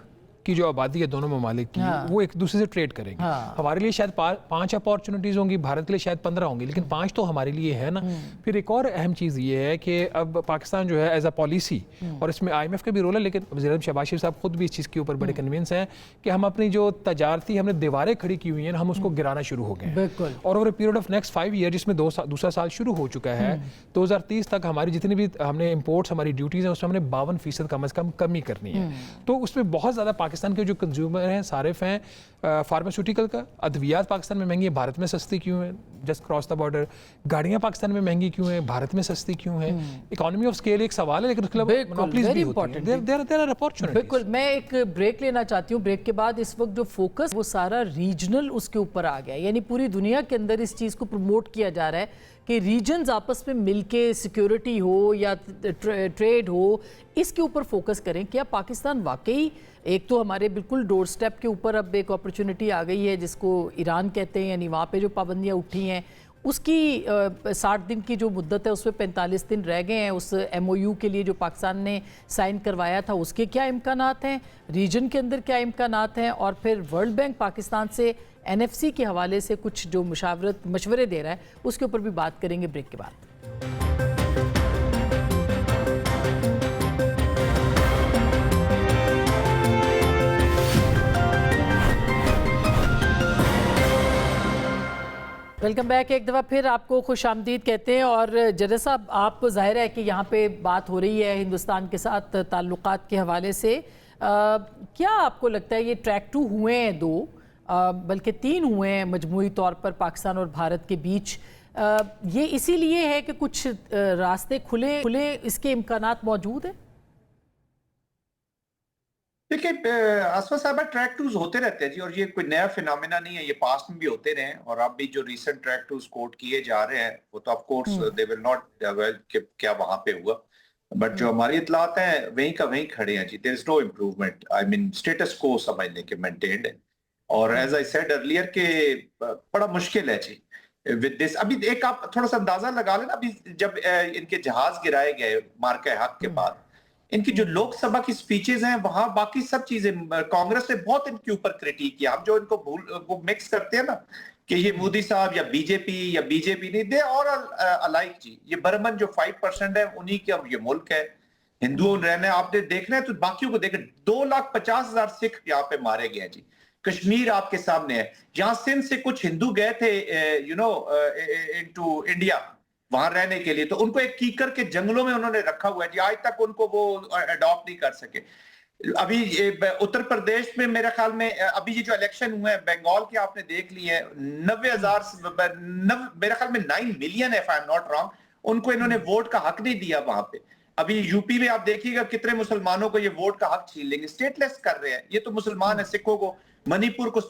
کی جو آبادی ہے دونوں ممالک کی, وہ ایک دوسرے سے ٹریڈ کریں گے. ہمارے لیے شاید 5 اپارچونیٹیز ہوں گی, بھارت کے لیے شاید 15 ہوں گی, لیکن 5 تو ہمارے لیے ہے نا. پھر ایک اور اہم چیز یہ ہے کہ اب پاکستان جو ہے ایز اے پالیسی, اور اس میں IMF کا بھی رول ہے, لیکن وزیر اعظم شہباز شریف صاحب خود بھی اس چیز کے اوپر بڑے کنوینس ہیں کہ ہم اپنی جو تجارتی ہم نے دیواریں کھڑی کی ہوئی ہیں ہم اس کو گرانا شروع ہو گئے ہیں. اور over a period of next 5 year, جس میں دوسرا سال شروع ہو چکا ہے, 2030 تک ہماری جتنی بھی ہم نے امپورٹس ہماری ڈیوٹیز ہیں اس میں ہم نے 52% کم از کم کمی کرنی ہے. تو اس میں بہت زیادہ پاکستان کے جو کنزیومر ہیں, صارف ہیں فارماسیوٹیکل کا, ادویات پاکستان میں مہنگی ہیں, بھارت میں سستی کیوں ہیں جسٹ کراس دا بارڈر, گاڑیاں پاکستان میں مہنگی کیوں ہیں, بھارت میں سستی کیوں ہیں. اکانومی آف اسکیل ایک سوال ہے, لیکن اس کے علاوہ مونوپلیز بھی ہوتی ہیں. there are opportunities. بالکل. میں ایک بریک لینا چاہتی ہوں. بریک کے بعد اس وقت جو فوکس وہ سارا ریجنل اس کے اوپر آ گیا, یعنی پوری دنیا کے اندر اس چیز کو پروموٹ کیا جا رہا ہے کہ ریجنز آپس میں مل کے سیکیورٹی ہو یا ٹریڈ ہو, اس کے اوپر فوکس کریں. کیا پاکستان واقعی, ایک تو ہمارے بالکل ڈور سٹیپ کے اوپر اب ایک اپرچونٹی آ گئی ہے جس کو ایران کہتے ہیں, یعنی وہاں پہ جو پابندیاں اٹھی ہیں اس کی 60 دن کی جو مدت ہے اس میں 45 دن رہ گئے ہیں. اس MOU کے لیے جو پاکستان نے سائن کروایا تھا اس کے کیا امکانات ہیں, ریجن کے اندر کیا امکانات ہیں, اور پھر ورلڈ بینک پاکستان سے NFC کے حوالے سے کچھ جو مشورے دے رہا ہے اس کے اوپر بھی بات کریں گے بریک کے بعد. Welcome back. ایک دفعہ پھر آپ کو خوش آمدید کہتے ہیں. اور جدید صاحب, آپ ظاہر ہے کہ یہاں پہ بات ہو رہی ہے ہندوستان کے ساتھ تعلقات کے حوالے سے, کیا آپ کو لگتا ہے یہ ٹریک 2 ہوئے ہیں 2 بلکہ 3 ہوئے ہیں مجموعی طور پر پاکستان اور بھارت کے بیچ, یہ اسی لیے ہے کہ کچھ راستے کھلے اس کے امکانات موجود ہیں؟ دیکھیں آسفا صاحبہ, ٹریک 2 ہوتے رہتے ہیں جی, اور یہ کوئی نیا فینومینا نہیں ہے, یہ پاسٹ میں بھی ہوتے رہے ہیں. اور اب بھی جو ریسنٹ ٹریک 2 کوٹ کیے جا رہے ہیں وہ تو of course they will not کہ کیا وہاں پہ ہوا, بٹ جو ہماری اطلاعات ہیں وہیں کا وہیں کھڑے ہیں جی. دیر از نو امپروومنٹ, آئی مین اسٹیٹس کو سمجھ لیں کہ مینٹینڈ ہے. اور ایز آئی سیڈ ارلیئر کہ بڑا مشکل ہے جی ود دس. ابھی ایک آپ تھوڑا سا اندازہ لگا لیں, ابھی جب ان کے جہاز گرائے گئے مارکہ حق کے بعد, ان کی جو لوک سبھا کی سپیچز ہیں وہاں باقی سب چیزیں کانگریس نے بہت ان کے اوپر کریٹیک کیا. ہم جو ان کو وہ مکس کرتے ہیں نا کہ یہ مودی صاحب یا بی جے پی نہیں, دے اور الائک جی. یہ برمن جو 5% ہے انہی کے اب یہ ملک ہے, ہندوؤں رہنے آپ نے دیکھنا ہے تو باقیوں کو دیکھیں. 2,50,000 سکھ یہاں پہ مارے گئے جی. کشمیر آپ کے سامنے ہے, یہاں سندھ سے کچھ ہندو گئے تھے انٹو انڈیا وہاں رہنے کے لیے, تو ان کو ایک کیکر کے جنگلوں میں انہوں نے رکھا ہوا ہے جی. آج تک ان کو وہ اڈاپٹ نہیں کر سکے. ابھی اتر پردیش میں میرے خیال میں ابھی یہ جو الیکشن ہوئے ہیں بنگال کے آپ نے دیکھ لی ہے, 90,000 میرے خیال میں 9 ملین ہے, if I'm not wrong, ان کو انہوں نے ووٹ کا حق نہیں دیا وہاں پہ. ابھی یوپی میں آپ دیکھیے گا کتنے مسلمانوں کو یہ ووٹ کا حق چھین لیں گے, اسٹیٹ لیس کر رہے ہیں. یہ تو مسلمان ہیں, سکھوں کو, منی پور کو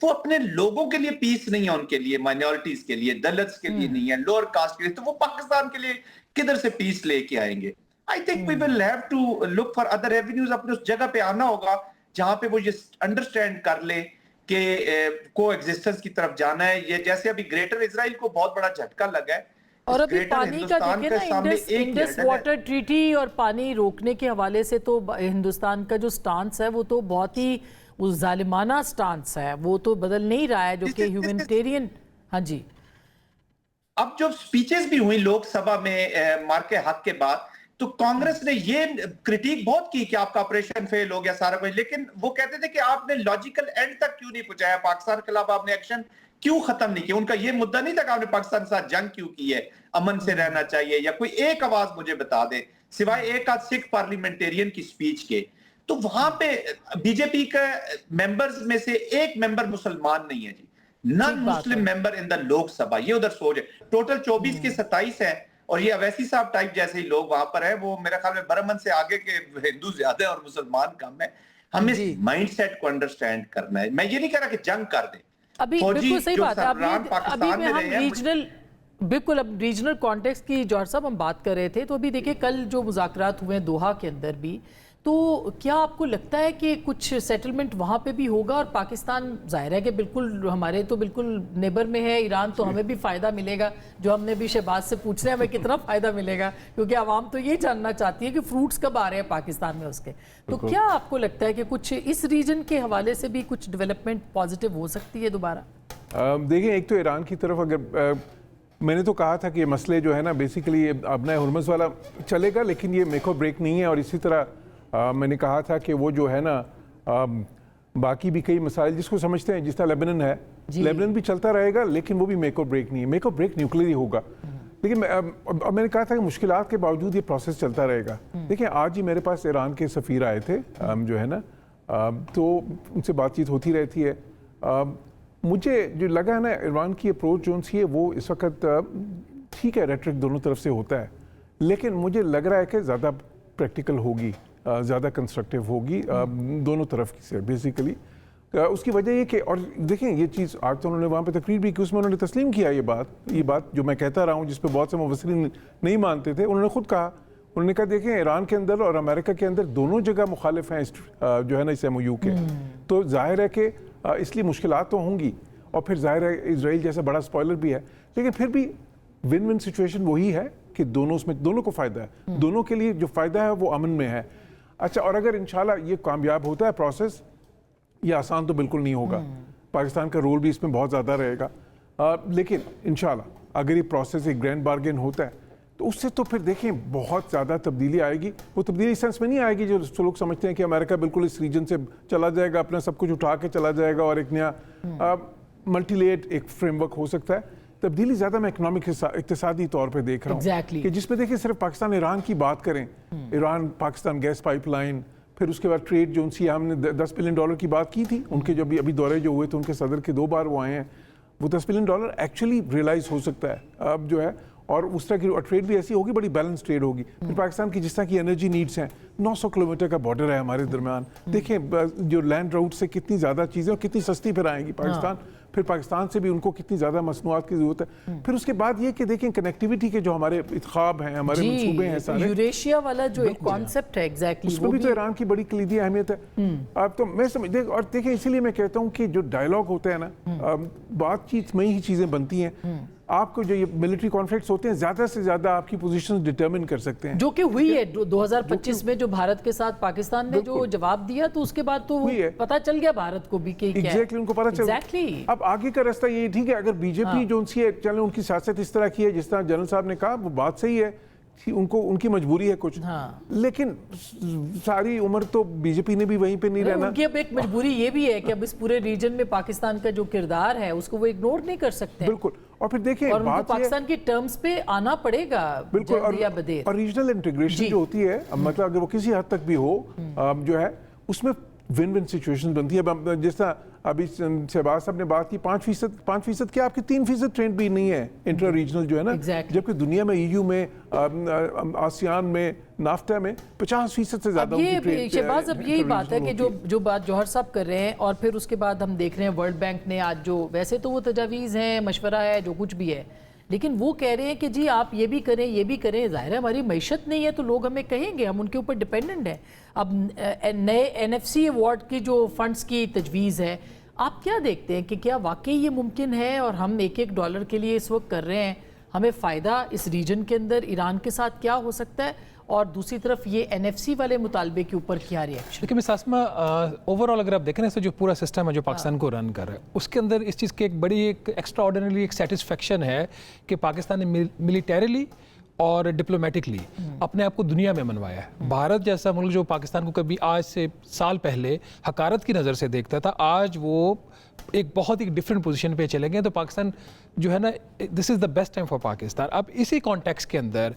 وہ اپنے لوگوں کے لیے پیس نہیں ہے, ان کے لیے مائنورٹیز کے لیے, دلتس کے لیے نہیں ہے, لوور کاسٹ کے لیے, تو وہ پاکستان کے لیے کدھر سے پیس لے کے آئیں گے؟ I think we will have to look for other avenues. اپنے اس جگہ پہ آنا ہوگا جہاں پہ وہ یہ انڈرسٹینڈ کر لے کہ کو ایگزسٹنس کی طرف جانا ہے. یہ جیسے ابھی گریٹر اسرائیل کو بہت بڑا جھٹکا لگا ہے, اور ابھی پانی کا دیکھیں نا, انڈس واٹر ٹریٹی اور پانی روکنے کے حوالے سے تو ہندوستان کا جو سٹانس ہے وہ تو بہت ہی ظالمانہ سٹانس ہے, وہ تو بدل نہیں رہا ہے, جو کہ ہیومینٹیرین. ہاں جی, اب جو سپیچز بھی ہوئی لوک سبھا میں مارک حق کے بعد, تو کانگریس نے یہ کرٹیک بہت کی کہ آپ کا آپریشن فیل ہو گیا سارا کچھ, لیکن وہ کہتے تھے کہ آپ نے لاجیکل اینڈ تک کیوں نہیں پہنچایا, پاکستان کے خلاف آپ نے ایکشن کیوں ختم نہیں کیا. ان کا یہ مدعا نہیں تھا کہ آپ نے پاکستان کے ساتھ جنگ کیوں کی ہے, امن سے رہنا چاہیے, یا کوئی ایک آواز مجھے بتا دے سوائے ایک آدھ سکھ پارلیمنٹیرین کی سپیچ کے. تو وہاں پہ بی جے پی کا ممبرز میں سے ایک ممبر مسلمان نہیں ہے جی, نن مسلم ممبر ان دا لوک سبھا. یہ ادھر سوچ ہے, ٹوٹل 24 کے 27 ہیں, اور یہ اویسی صاحب ٹائپ جیسے ہی لوگ وہاں پر ہیں. وہ میرے خیال میں برہمن سے آگے کے ہندو زیادہ ہے اور مسلمان کم ہے. ہمیں اس مائنڈ سیٹ کو انڈرسٹینڈ کرنا ہے. میں یہ نہیں کہہ رہا کہ جنگ کر دیں, ابھی بالکل صحیح بات ہے. ابھی میں ہم ریجنل, بالکل اب ریجنل کانٹیکسٹ کی جوہر صاحب ہم بات کر رہے تھے, تو ابھی دیکھیں کل جو مذاکرات ہوئے ہیں دوحہ کے اندر بھی, تو کیا آپ کو لگتا ہے کہ کچھ سیٹلمنٹ وہاں پہ بھی ہوگا؟ اور پاکستان ظاہر ہے کہ بالکل ہمارے تو بالکل نیبر میں ہے ایران, تو ہمیں بھی فائدہ ملے گا. جو ہم نے بھی شہباز سے پوچھ رہے ہیں ہمیں کتنا فائدہ ملے گا, کیونکہ عوام تو یہ جاننا چاہتی ہے کہ فروٹس کب آ رہے ہیں پاکستان میں اس کے. تو کیا آپ کو لگتا ہے کہ کچھ اس ریجن کے حوالے سے بھی کچھ ڈیولپمنٹ پازیٹیو ہو سکتی ہے دوبارہ؟ دیکھیں, ایک تو ایران کی طرف اگر میں نے تو کہا تھا کہ یہ مسئلے جو ہے نا بیسیکلی ابنا ہرمز والا چلے گا, لیکن یہ میک اور بریک نہیں ہے. اور اسی طرح میں نے کہا تھا کہ وہ جو ہے نا باقی بھی کئی مسائل جس کو سمجھتے ہیں, جس طرح لیبنن ہے, لیبنن بھی چلتا رہے گا, لیکن وہ بھی میک اور بریک نہیں ہے. میک اور بریک نیوکلیر ہی ہوگا. لیکن میں نے کہا تھا کہ مشکلات کے باوجود یہ پروسیس چلتا رہے گا. دیکھیں, آج ہی میرے پاس ایران کے سفیر آئے تھے جو ہے نا, تو ان سے بات چیت ہوتی رہتی ہے. مجھے جو لگا ہے نا, ایران کی اپروچ جو سی ہے وہ اس وقت ٹھیک ہے, ریٹرک دونوں طرف سے ہوتا ہے, لیکن مجھے لگ رہا ہے کہ زیادہ پریکٹیکل ہوگی, زیادہ کنسٹرکٹیو ہوگی دونوں طرف کی سے بیسیکلی. اس کی وجہ یہ کہ, اور دیکھیں یہ چیز آج تو انہوں نے وہاں پہ تقریر بھی کی, اس میں انہوں نے تسلیم کیا یہ بات جو میں کہتا رہا ہوں, جس پہ بہت سے مبصرین نہیں مانتے تھے. انہوں نے خود کہا, انہوں نے کہا دیکھیں ایران کے اندر اور امریکہ کے اندر دونوں جگہ مخالف ہیں جو ہے نا اس MOU کے, تو ظاہر ہے کہ اس لیے مشکلات تو ہوں گی. اور پھر ظاہر ہے اسرائیل جیسا بڑا اسپوائلر بھی ہے, لیکن پھر بھی ون ون سچویشن وہی ہے کہ دونوں کو فائدہ ہے, دونوں کے لیے جو فائدہ ہے وہ امن میں ہے. اچھا, اور اگر انشاءاللہ یہ کامیاب ہوتا ہے پروسیس, یہ آسان تو بالکل نہیں ہوگا, پاکستان کا رول بھی اس میں بہت زیادہ رہے گا, لیکن انشاءاللہ اگر یہ پروسیس ایک گرینڈ بارگین ہوتا ہے تو اس سے تو پھر دیکھیں بہت زیادہ تبدیلی آئے گی. وہ تبدیلی اس سینس میں نہیں آئے گی جو لوگ سمجھتے ہیں کہ امریکہ بالکل اس ریجن سے چلا جائے گا, اپنا سب کچھ اٹھا کے چلا جائے گا اور ایک نیا ملٹی لیئرڈ ایک فریم ورک ہو سکتا ہے. تبدیلی زیادہ میں اکنامک اقتصادی طور پہ دیکھ رہا ہوں کہ جس میں دیکھیں صرف پاکستان ایران کی بات کریں, ایران پاکستان گیس پائپ لائن, پھر اس کے بعد ٹریڈ جو ان سی ہم نے $10 بلین کی بات کی تھی, ان کے جو ابھی دورے جو ہوئے تھے ان کے صدر کے 2 بار وہ آئے ہیں, وہ $10 بلین ایکچولی ریئلائز ہو سکتا ہے اب جو ہے. اور اس طرح کی ٹریڈ بھی ایسی ہوگی, بڑی بیلنس ٹریڈ ہوگی. پھر پاکستان کی جس طرح کی انرجی نیڈس ہیں, 900 کلومیٹر کا بارڈر ہے ہمارے درمیان, دیکھیں جو لینڈ راؤٹ سے کتنی زیادہ چیزیں اور کتنی سستی پھر آئیں گی پاکستان. پھر پاکستان سے بھی ان کو کتنی زیادہ مصنوعات کی ضرورت ہے. پھر اس کے بعد یہ کہ دیکھیں کنیکٹیویٹی کے جو ہمارے خواب ہیں, ہمارے منصوبے ہیں سارے, یوریشیا والا جو ایک کانسیپٹ ہے ایگزیکٹلی, اس میں بھی تو ایران کی بڑی کلیدی اہمیت ہے. اب تو میں سمجھ دیکھ, اور دیکھیں اسی لیے میں کہتا ہوں کہ جو ڈائلاگ ہوتا ہے نا, بات چیت میں ہی چیزیں بنتی ہیں. آپ کو جو یہ ملٹری کانفلکٹس ہوتے ہیں زیادہ سے زیادہ آپ کی پوزیشن ڈٹرمن کر سکتے ہیں, جو کہ ہوئی ہے 2025 میں جو بھارت کے ساتھ پاکستان نے جو جواب دیا, تو اس کے بعد تو پتہ چل گیا بھارت کو بھی کہ ایگزیکٹلی ان کو پتہ چل گیا. اب آگے کا راستہ یہ ٹھیک ہے, اگر بی جے پی جو ان سے چلیں ان کی سیاست اس طرح کی ہے جس طرح جنرل صاحب نے کہا, وہ بات صحیح ہے, ان کی مجبوری ہے کچھ, لیکن ساری عمر تو بی جے پی نے بھی وہیں پہ نہیں رہنا. ان کی اب ایک مجبوری یہ بھی ہے کہ اب اس پورے ریجن میں پاکستان کا جو کردار ہے اس کو وہ اگنور نہیں کر سکتے. بالکل, اور پھر دیکھیں اور ان کو پاکستان کی ٹرمز پہ آنا پڑے گا جلد یا بدیر. اور ریجنل انٹیگریشن جو ہوتی ہے, مطلب اگر وہ کسی حد تک بھی ہو جو ہے, اس میں ون ون سچویشن بنتی ہے. اب جس طرح ابھی شہباز صاحب نے بات کی 5% کیا آپ کی 3% ٹرینڈ بھی نہیں ہے انٹرا ریجنل جو ہے نا, جبکہ دنیا میں EU میں, آسیان میں, نافٹا میں 50% سے زیادہ. یہ شہباز اب یہی بات ہے کہ جو بات جوہر صاحب کر رہے ہیں, اور پھر اس کے بعد ہم دیکھ رہے ہیں ورلڈ بینک نے آج جو, ویسے تو وہ تجاویز ہیں, مشورہ ہے, جو کچھ بھی ہے, لیکن وہ کہہ رہے ہیں کہ جی آپ یہ بھی کریں یہ بھی کریں. ظاہر ہے ہماری معیشت نہیں ہے تو لوگ ہمیں کہیں گے, ہم ان کے اوپر ڈیپینڈنٹ ہیں. اب نئے NFC ایوارڈ کی جو فنڈز کی تجویز ہے, آپ کیا دیکھتے ہیں کہ کیا واقعی یہ ممکن ہے اور ہم $1 کے لیے اس وقت کر رہے ہیں؟ ہمیں فائدہ اس ریجن کے اندر ایران کے ساتھ کیا ہو سکتا ہے، اور دوسری طرف یہ NFC والے مطالبے کے اوپر کیا ریئیکشن؟ لیکن مس آسما، اوورآل اگر آپ دیکھیں نا، جو پورا سسٹم ہے جو پاکستان کو رن کر رہا ہے، اس کے اندر اس چیز کی ایک بڑی ایکسٹرا آرڈینری ایک سیٹسفیکشن ہے کہ پاکستان نے ملیٹریلی اور ڈپلومیٹکلی اپنے آپ کو دنیا میں منوایا ہے. بھارت جیسا ملک جو پاکستان کو کبھی آج سے سال پہلے حقارت کی نظر سے دیکھتا تھا، آج وہ ایک بہت ہی ڈفرینٹ پوزیشن پہ چلے گئے. تو پاکستان جو ہے نا، this is the best time for Pakistan. اب اسی کانٹیکس کے اندر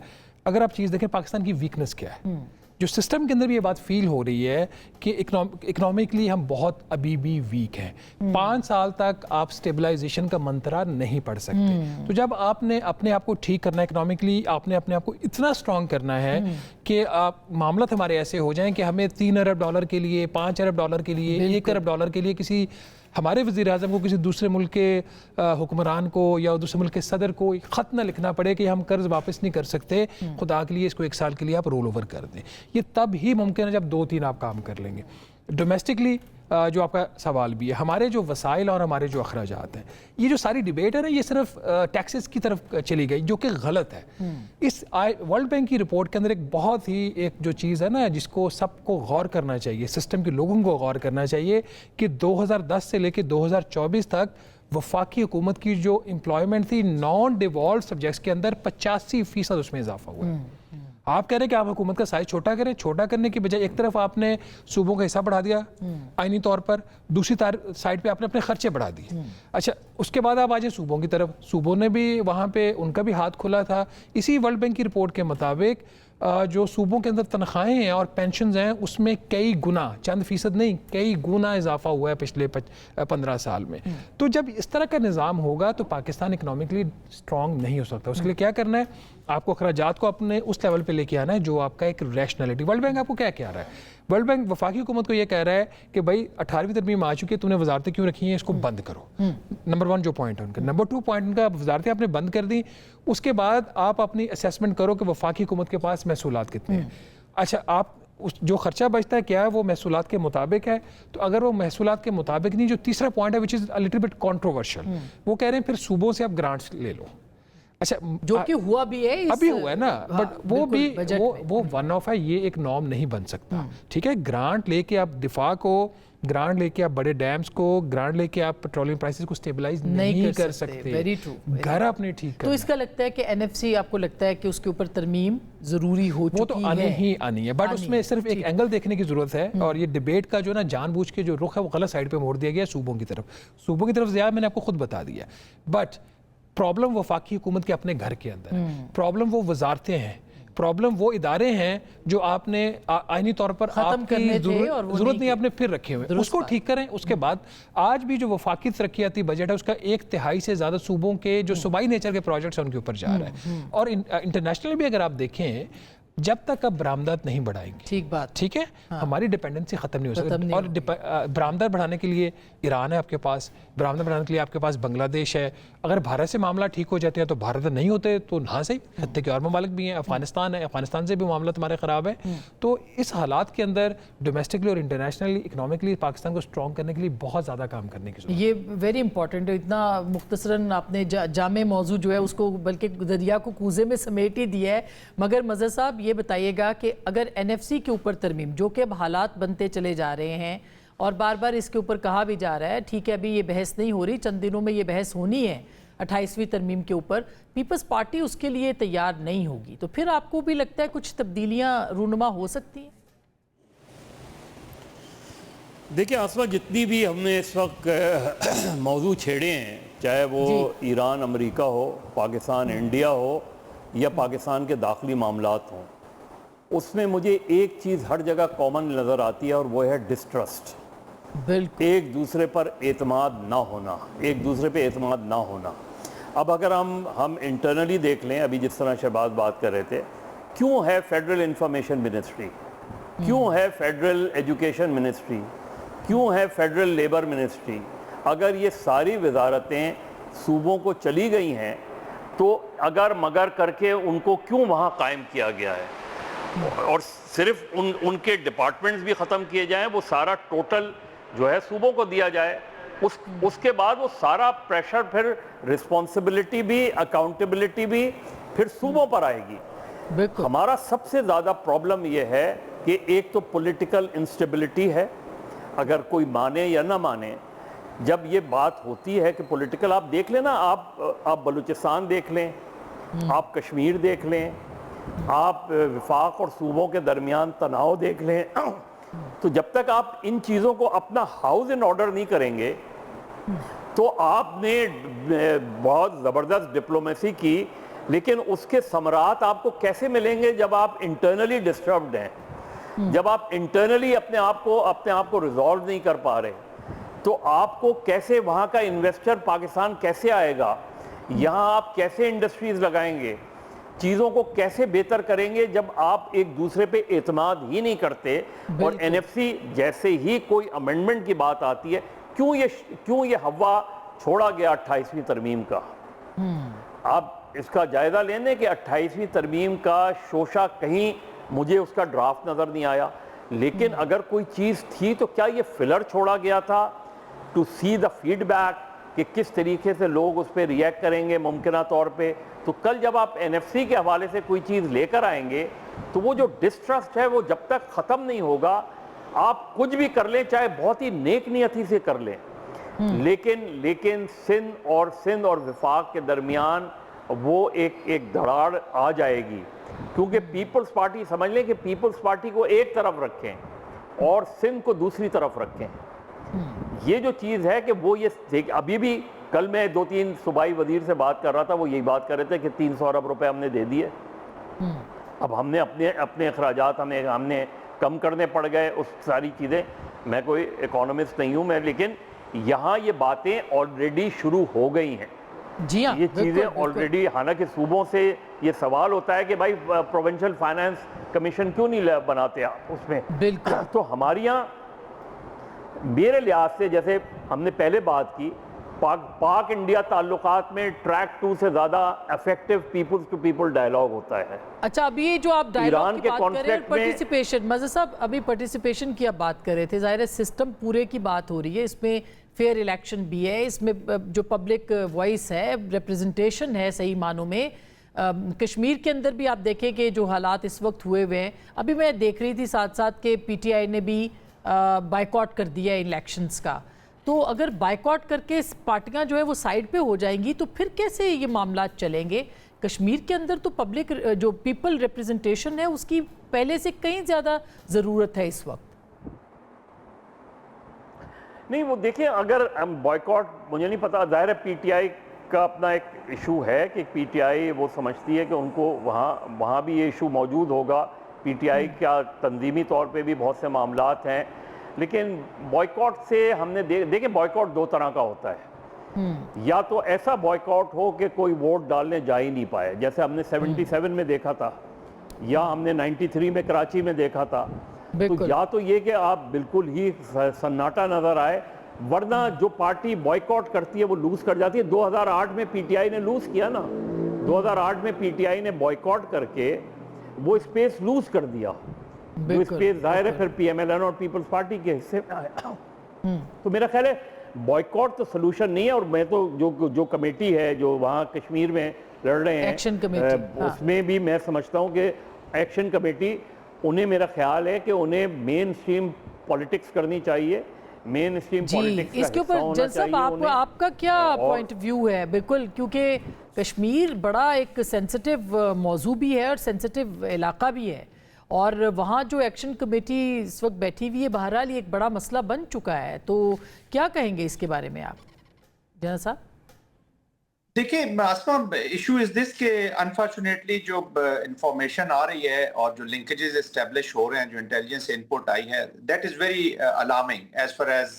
اگر آپ چیز دیکھیں پاکستان کی ویکنس کیا ہے، جو سسٹم کے اندر بھی یہ بات فیل ہو رہی ہے کہ اکنامکلی ہم بہت ابھی بھی ویک ہیں. 5 سال تک آپ سٹیبلائزیشن کا منترا نہیں پڑھ سکتے. تو جب آپ نے اپنے آپ کو ٹھیک کرنا ہے اکنامکلی، آپ نے اپنے آپ کو اتنا اسٹرانگ کرنا ہے کہ معاملات ہمارے ایسے ہو جائیں کہ ہمیں $3 ارب کے لیے، $5 ارب کے لیے، $1 ارب کے لیے کسی ہمارے وزیر اعظم کو کسی دوسرے ملک کے حکمران کو یا دوسرے ملک کے صدر کو خط نہ لکھنا پڑے کہ ہم قرض واپس نہیں کر سکتے، خدا کے لیے اس کو 1 سال کے لیے آپ رول اوور کر دیں. یہ تب ہی ممکن ہے جب 2-3 آپ کام کر لیں گے. ڈومیسٹکلی جو آپ کا سوال بھی ہے، ہمارے جو وسائل اور ہمارے جو اخراجات ہیں، یہ جو ساری ڈیبیٹ ہے نا، یہ صرف ٹیکسز کی طرف چلی گئی، جو کہ غلط ہے. اس ورلڈ بینک کی رپورٹ کے اندر ایک بہت ہی ایک جو چیز ہے نا، جس کو سب کو غور کرنا چاہیے، سسٹم کے لوگوں کو غور کرنا چاہیے، کہ 2010 سے لے کے 2024 تک وفاقی حکومت کی جو امپلائمنٹ تھی نان ڈیوالوڈ سبجیکٹس کے اندر 85% اس میں اضافہ ہوا ہے. آپ کہہ رہے ہیں کہ آپ حکومت کا سائز چھوٹا کریں، چھوٹا کرنے کی بجائے ایک طرف آپ نے صوبوں کا حصہ بڑھا دیا آئینی طور پر، دوسری سائڈ پہ آپ نے اپنے خرچے بڑھا دیے. اچھا، اس کے بعد آپ آ جائیں صوبوں کی طرف. صوبوں نے بھی وہاں پہ ان کا بھی ہاتھ کھلا تھا. اسی ورلڈ بینک کی رپورٹ کے مطابق جو صوبوں کے اندر تنخواہیں ہیں اور پینشنز ہیں، اس میں کئی گنا، چند فیصد نہیں، کئی گنا اضافہ ہوا ہے پچھلے 15 سال میں. تو جب اس طرح کا نظام ہوگا تو پاکستان اکنامکلی اسٹرانگ نہیں ہو سکتا. اس کے لیے کیا کرنا ہے؟ آپ کو اخراجات کو اپنے اس لیول پہ لے کے آنا ہے جو آپ کا ایک ریشنلٹی. ورلڈ بینک آپ کو کیا کہہ رہا ہے؟ ورلڈ بینک وفاقی حکومت کو یہ کہہ رہا ہے کہ بھائی 18ویں ترمیم آ چکی ہے، تم نے وزارتیں کیوں رکھی ہیں، اس کو بند کرو. نمبر 1 جو پوائنٹ ہے ان کا. نمبر 2 پوائنٹ ان کا، وزارتیں آپ نے بند کر دی. اس کے بعد آپ اپنی اسیسمنٹ کرو کہ وفاقی حکومت کے پاس محصولات کتنے ہیں. اچھا، آپ جو خرچہ بچتا ہے کیا ہے وہ محصولات کے مطابق ہے. تو اگر وہ محصولات کے مطابق نہیں، جو تیسرا پوائنٹ ہے وچ از اے لٹل بٹ کنٹروورشل، وہ کہہ رہے ہیں پھر صوبوں سے آپ گرانٹس لے لو. اچھا، جو کہ ہوا بھی ہے، ابھی ہوا ہے نا، بٹ وہ بھی وہ ون آف ہے، یہ ایک نارم نہیں بن سکتا. ٹھیک ہے، گرانٹ لے کے آپ دفاع کو، گرانٹ لے کے آپ بڑے ڈیمز کو، گرانٹ لے کے آپ پیٹرولیم پرائسز کو سٹیبلائز نہیں کر سکتے. Very true. گھر اپنے ٹھیک کرنا. تو اس کا لگتا ہے کہ NFC آپ کو لگتا ہے کہ اس کے اوپر ترمیم ضروری ہو چکی ہے؟ وہ تو آنی ہی آنی ہے، بٹ اس میں صرف ایک اینگل دیکھنے کی ضرورت ہے. اور یہ ڈیبیٹ کا جو نا جان بوجھ کے جو رخ ہے وہ غلط سائڈ پہ موڑ دیا گیا صوبوں کی طرف. صوبوں کی طرف زیادہ میں نے آپ کو خود بتا دیا. بٹ پرابلم وفاقی حکومت کے اپنے گھر کے اندر ہے. پرابلم وہ وزارتیں ہیں، پرابلم وہ ادارے ہیں جو آپ نے آئینی طور پر آپ کی ضرورت نہیں، آپ نے پھر رکھے ہوئے. اس کو ٹھیک کریں. اس کے بعد آج بھی جو وفاقی ترقیاتی بجٹ ہے اس کا 1/3 سے زیادہ صوبوں کے جو صوبائی نیچر کے پروجیکٹس ہیں ان کے اوپر جا رہا ہے. اور انٹرنیشنل بھی اگر آپ دیکھیں، جب تک آپ برآمدات نہیں بڑھائیں گے، ٹھیک بات، ٹھیک ہے، ہماری ڈیپینڈنسی ختم نہیں ہو سکتی. اور برآمدات بڑھانے کے لیے ایران ہے آپ کے پاس، برآمدات بڑھانے کے لیے آپ کے پاس بنگلہ دیش ہے. اگر بھارت سے معاملہ ٹھیک ہو جاتے ہیں تو بھارت نہیں ہوتے تو نہ صحیح، خطے کے اور ممالک بھی ہیں، افغانستان ہے، افغانستان سے بھی معاملات ہمارے خراب ہیں. تو اس حالات کے اندر ڈومیسٹکلی اور انٹرنیشنلی اکنامکلی پاکستان کو اسٹرانگ کرنے کے لیے بہت زیادہ کام کرنے کی ضرورت ہے. یہ ویری امپورٹنٹ ہے. اتنا مختصراً آپ نے جامع موضوع جو ہے اس کو بلکہ دریا کو کوزے میں سمیٹ ہی دیا ہے. مگر مظہر صاحب یہ بتائیے گا کہ اگر NFC کے اوپر ترمیم، جو کہ اب حالات بنتے چلے جا رہے ہیں اور بار بار اس کے اوپر کہا بھی جا رہا ہے، ٹھیک ہے ابھی یہ بحث نہیں ہو رہی، چند دنوں میں یہ بحث ہونی ہے 28ویں ترمیم کے اوپر، پیپلز پارٹی اس کے لیے تیار نہیں ہوگی، تو پھر آپ کو بھی لگتا ہے کچھ تبدیلیاں رونما ہو سکتی ہیں؟ دیکھیں آسما، جتنی بھی ہم نے اس وقت موضوع چھیڑے ہیں، چاہے وہ ایران امریکہ ہو، پاکستان انڈیا ہو، یا پاکستان کے داخلی معاملات ہوں، اس میں مجھے ایک چیز ہر جگہ کامن نظر آتی ہے اور وہ ہے ڈسٹرسٹ. بالکل، ایک دوسرے پر اعتماد نہ ہونا، ایک دوسرے پہ اعتماد نہ ہونا. اب اگر ہم انٹرنلی دیکھ لیں، ابھی جس طرح شہباز بات کر رہے تھے، کیوں ہے فیڈرل انفارمیشن منسٹری، کیوں ہے فیڈرل ایجوکیشن منسٹری، کیوں ہے فیڈرل لیبر منسٹری؟ اگر یہ ساری وزارتیں صوبوں کو چلی گئی ہیں تو اگر مگر کر کے ان کو کیوں وہاں قائم کیا گیا ہے؟ اور صرف ان کے ڈپارٹمنٹس بھی ختم کیے جائیں، وہ سارا ٹوٹل جو ہے صوبوں کو دیا جائے. उसके बाद वो सारा प्रेशर फिर रिस्पॉन्सिबिलिटी भी अकाउंटेबिलिटी भी फिर सूबों पर आएगी। बिल्कुल। हमारा सबसे ज़्यादा प्रॉब्लम ये है कि एक तो पॉलिटिकल इंस्टेबिलिटी है, अगर कोई माने या ना माने, जब ये बात होती है कि पॉलिटिकल, आप देख लें ना, आप बलूचिस्तान देख लें, आप कश्मीर देख लें, आप विफाक और सूबों के दरमियान तनाव देख लें, तो जब तक आप इन चीज़ों को अपना हाउस इन ऑर्डर नहीं करेंगे तो आपने बहुत ज़बरदस्त डिप्लोमेसी की, लेकिन उसके समरात आपको कैसे मिलेंगे जब आप इंटरनली डिस्टर्ब्ड हैं, जब आप इंटरनली अपने आप को रिजॉल्व नहीं कर पा रहे, तो आपको कैसे वहाँ का इन्वेस्टर पाकिस्तान कैसे आएगा, यहाँ आप कैसे इंडस्ट्रीज लगाएंगे, चीज़ों को कैसे बेहतर करेंगे जब आप एक दूसरे पे एतमाद ही नहीं करते। और एनएफसी जैसे ही कोई अमेंडमेंट की बात आती है, क्यों ये हवा छोड़ा गया 28वीं तरमीम का। आप इसका जायज़ा लेने कि 28वीं तरमीम का शोशा कहीं मुझे उसका ड्राफ्ट नज़र नहीं आया, लेकिन अगर कोई चीज़ थी तो क्या ये फिलर छोड़ा गया था टू सी द फीडबैक कि किस तरीके से लोग उस पर रिएक्ट करेंगे मुमकिना तौर पे। तो कल जब आप एनएफसी के हवाले से कोई चीज़ लेकर आएंगे तो वो जो डिस्ट्रस्ट है वो जब तक ख़त्म नहीं होगा, आप कुछ भी कर लें, चाहे बहुत ही नेक नियति से कर लें, लेकिन सिंध और विफाक के दरमियान वो एक दरार आ जाएगी, क्योंकि पीपल्स पार्टी, समझ लें कि पीपल्स पार्टी को एक तरफ रखें और सिंध को दूसरी तरफ रखें। ये जो चीज़ है कि वो ये अभी भी, कल मैं 2-3 सूबाई वजीर से बात कर रहा था, वो यही बात कर रहे थे कि 300 अरब रुपए हमने दे दिए, अब हमने अपने अखराजात हमने कम करने पड़ गए, उस सारी चीज़ें। मैं कोई इकोनॉमिस्ट नहीं हूँ मैं, लेकिन यहाँ ये बातें ऑलरेडी शुरू हो गई हैं। जी हाँ, ये चीज़ें ऑलरेडी, हालांकि सूबों से ये सवाल होता है कि भाई प्रोविंशियल फाइनेंस कमीशन क्यों नहीं बनाते आप उसमें। बिल्कुल। तो हमारे यहाँ मेरे लिहाज से, जैसे हमने पहले बात की, पाक इंडिया ताल्लुकात में ट्रैक 2 से ज़्यादा effective peoples to people dialogue होता है। अच्छा, अभी ये जो आप डायलॉग की बात कर रहे हैं, पार्टिसिपेशन, मज़ा साहब अभी पार्टिसिपेशन की आप बात कर रहे थे, ज़ाहिर है सिस्टम पूरे की बात हो रही है, इसमें फेयर इलेक्शन भी है, इसमें जो पब्लिक वॉइस है, रिप्रेजेंटेशन है सही मानों में। कश्मीर के अंदर भी आप देखें कि जो हालात इस वक्त हुए हुए हैं, अभी मैं देख रही थी साथ साथ के पीटीआई ने भी बाइकआउट कर दिया इलेक्शंस का। तो अगर बाइकआउट करके पार्टियां जो है वो साइड पे हो जाएंगी तो फिर कैसे ये मामला चलेंगे? कश्मीर के अंदर तो पब्लिक जो पीपल रिप्रेजेंटेशन है उसकी पहले से कहीं ज़्यादा ज़रूरत है इस वक्त। नहीं, वो देखिए, अगर हम बॉयकॉट, मुझे नहीं पता, ज़ाहिर है पीटीआई का अपना एक इशू है कि पीटीआई वो समझती है कि उनको वहाँ भी ये इशू मौजूद होगा। पीटीआई का तंजीमी तौर पे भी बहुत से मामलात हैं, लेकिन बॉयकॉट से हमने देखिए बॉयकॉट 2 तरह का होता है। या तो ऐसा बॉयकॉट हो कि कोई वोट डालने जा ही नहीं पाए, जैसे हमने 77 में देखा था, या हमने 93 में कराची में देखा था। तो या तो ये कि आप बिल्कुल ही सन्नाटा नजर आए, वरना जो पार्टी बॉयकॉट करती है वो लूज कर जाती है। 2008 में पीटीआई ने लूज किया ना, 2008 में पीटीआई ने बॉयकॉट करके वो स्पेस लूज कर दिया, जो स्पेस जाहिर है फिर पीएमएलएन और पीपल्स पार्टी के हिस्से में आया। तो मेरा ख्याल है बॉयकॉट तो सोल्यूशन नहीं है। और मैं तो जो कमेटी है जो वहाँ कश्मीर में लड़ रहे हैं, एक्शन कमेटी, उसमें भी मैं समझता हूँ कि एक्शन कमेटी, उन्हें, मेरा ख्याल है कि उन्हें मेन स्ट्रीम पॉलिटिक्स करनी चाहिए, मेन स्ट्रीम पॉलिटिक्स का इसके ऊपर जज साहब आपका क्या पॉइंट ऑफ व्यू है? बिल्कुल, क्योंकि कश्मीर बड़ा एक सेंसिटिव मौजू भी है और सेंसिटिव इलाका भी है, और वहाँ जो एक्शन कमेटी इस वक्त बैठी हुई है, बहरहाल ये एक बड़ा मसला बन चुका है। तो क्या कहेंगे इसके बारे में आप, जना साहब? देखिए आसमा, इशू इज दिस के अनफॉर्चुनेटली जो इंफॉर्मेशन आ रही है और जो लिंकेजेस एस्टेब्लिश हो रहे हैं, जो इंटेलिजेंस इनपुट आई है, that is very alarming as far as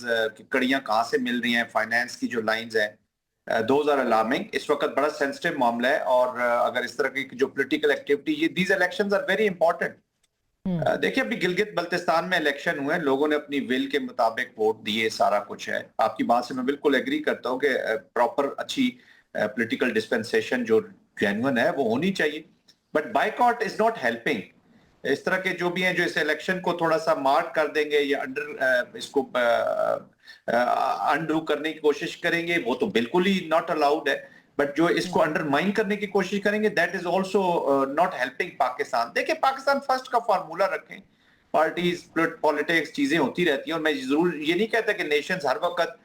कड़ियाँ कहाँ से मिल रही हैं, फाइनेंस की जो लाइंस हैं, दोज आर अलार्मिंग। इस वक्त बड़ा सेंसिटिव मामला है, और अगर इस तरह की जो पोलिटिकल एक्टिविटी, ये these elections are very important. देखिए अभी गिलगित बल्तिस्तान में इलेक्शन हुए, लोगों ने अपनी विल के मुताबिक वोट दिए, सारा कुछ है। आपकी बात से मैं बिल्कुल एग्री करता हूँ कि प्रॉपर अच्छी पॉलिटिकल डिस्पेंसेशन जो जेन्युइन है वो होनी चाहिए, but boycott is not helping. इस तरह के जो भी हैं जो इस इलेक्शन को थोड़ा सा मार्क कर देंगे या इसको अंडू करने की कोशिश करेंगे, वो तो बिल्कुल ही नॉट अलाउड है, बट जो इसको अंडरमाइन करने की कोशिश करेंगे that is also not helping Pakistan. देखिए पाकिस्तान फर्स्ट का फार्मूला रखें, पार्टीज पॉलिटिक्स चीजें होती रहती हैं, और मैं जरूर ये नहीं कहता कि नेशंस हर वक्त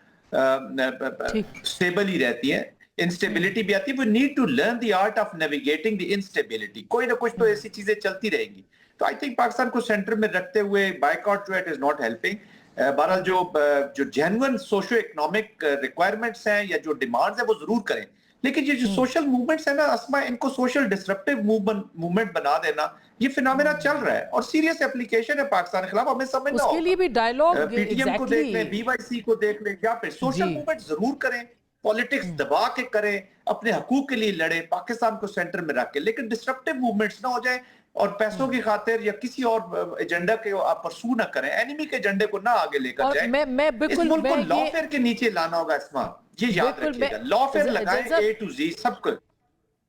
स्टेबल ही रहती हैं, इंस्टेबिलिटी भी आती है। We need to learn the art of navigating the instability, कोई ना कुछ तो ऐसी चीजें चलती रहेंगी। तो आई थिंक पाकिस्तान को सेंटर में रखते हुए बायकॉट जो है इट इज नॉट हेल्पिंग। बहरहाल जो जेन्युइन सोशो इकोनॉमिक रिक्वायरमेंट्स हैं या जो डिमांड्स हैं वो जरूर करें, लेकिन ये जो सोशल मूवमेंट्स है ना अस्मा, इनको सोशल डिसरप्टिव मूवमेंट बना देना, ये फिनोमेना चल रहा है और सीरियस एप्लीकेशन है पाकिस्तान के खिलाफ, हमें समझना उसके लिए भी डायलॉग पीटीएम को देख लें, बीवाईसी को देख लें, या फिर सोशल मूवमेंट जरूर करें, पॉलिटिक्स दबा के करें, अपने हकूक के लिए लड़े, पाकिस्तान को सेंटर में रख के, लेकिन डिसरप्टिव मूवमेंट्स ना हो जाए और पैसों की खातिर या किसी और एजेंडा के आप परसू ना करें, एनिमी के एजेंडे को ना आगे लेकर जाएं। मैं बिल्कुल इस मुल्क को लॉफेयर के नीचे लाना होगा इसमें, ये याद रखिएगा, लॉफेयर लगाएं A to Z सब कुछ।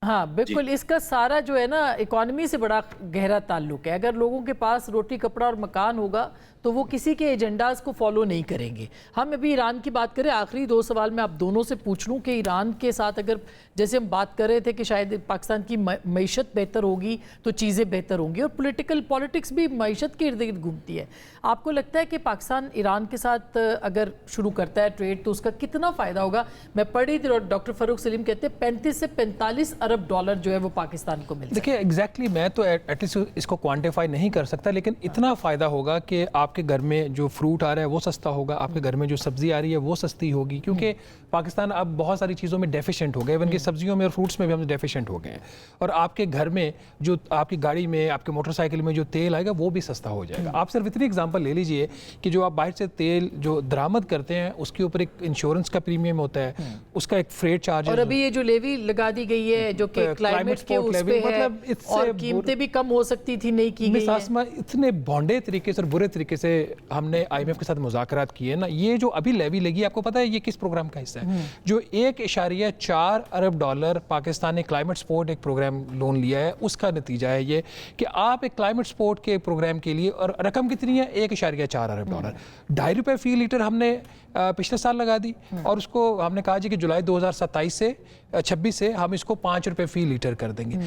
हाँ बिल्कुल, इसका सारा जो है ना इकोनॉमी से बड़ा गहरा ताल्लुक है। अगर लोगों के पास रोटी कपड़ा और मकान होगा तो वो किसी के एजेंडाज को फॉलो नहीं करेंगे। हम अभी ईरान की बात करें, आखिरी 2 सवाल मैं आप दोनों से पूछ लूँ कि ईरान के साथ अगर जैसे हम बात कर रहे थे कि शायद पाकिस्तान की मईशत बेहतर होगी तो चीज़ें बेहतर होंगी, और पॉलिटिक्स भी मईशत के इर्द गिर्द घूमती है। आपको लगता है कि पाकिस्तान ईरान के साथ अगर शुरू करता है ट्रेड तो उसका कितना फ़ायदा होगा? मैं पढ़ी थी डॉक्टर फ़ारूक सलीम कहते हैं 35 से 45 अरब डॉलर जो है वो पाकिस्तान को मिलता है। देखिए एग्जैक्टली मैं तो एटलीस्ट इसको क्वान्टिफाई नहीं कर सकता, लेकिन इतना फ़ायदा होगा कि आपके घर में जो फ्रूट आ रहा है वो सस्ता होगा, आपके घर में जो सब्जी आ रही है वो सस्ती होगी, क्योंकि पाकिस्तान अब बहुत सारी चीज़ों में डेफिशिएंट हो गए, इवन कि सब्जियों में और फ्रूट्स में भी हम डेफिशिएंट हो गए हैं। और आपके घर में जो आपकी गाड़ी में, आपके मोटरसाइकिल में जो तेल आएगा वो भी सस्ता हो जाएगा। आप सिर्फ इतनी एग्जांपल ले लीजिए कि जो आप बाहर से तेल जो दरामद करते हैं उसके ऊपर एक इंश्योरेंस का प्रीमियम होता है, उसका एक फ्रेट चार्ज, और अभी ये जो लेवी लगा दी गई है जो कि क्लाइमेट के उस पे है, और कीमतें भी कम हो सकती थी, नहीं की गई है। इतने भोंडे तरीके से और बुरे तरीके से हमने IMF के साथ मुज़ाकरात किए ना। ये जो अभी लेवी लगी, आपको पता है ये किस प्रोग्राम का हिस्सा है? जो 1.4 अरब डॉलर पाकिस्तान ने क्लाइमेट सपोर्ट एक प्रोग्राम लोन लिया है, उसका नतीजा है ये कि आप एक क्लाइमेट सपोर्ट के प्रोग्राम के लिए, और रकम कितनी है 1.4 अरब डॉलर, 2.5 रुपये फी लीटर हमने पिछले साल लगा दी, और उसको हमने कहा जी कि जुलाई 2027 से 26 से हम इसको 5 रुपये फी लीटर कर देंगे।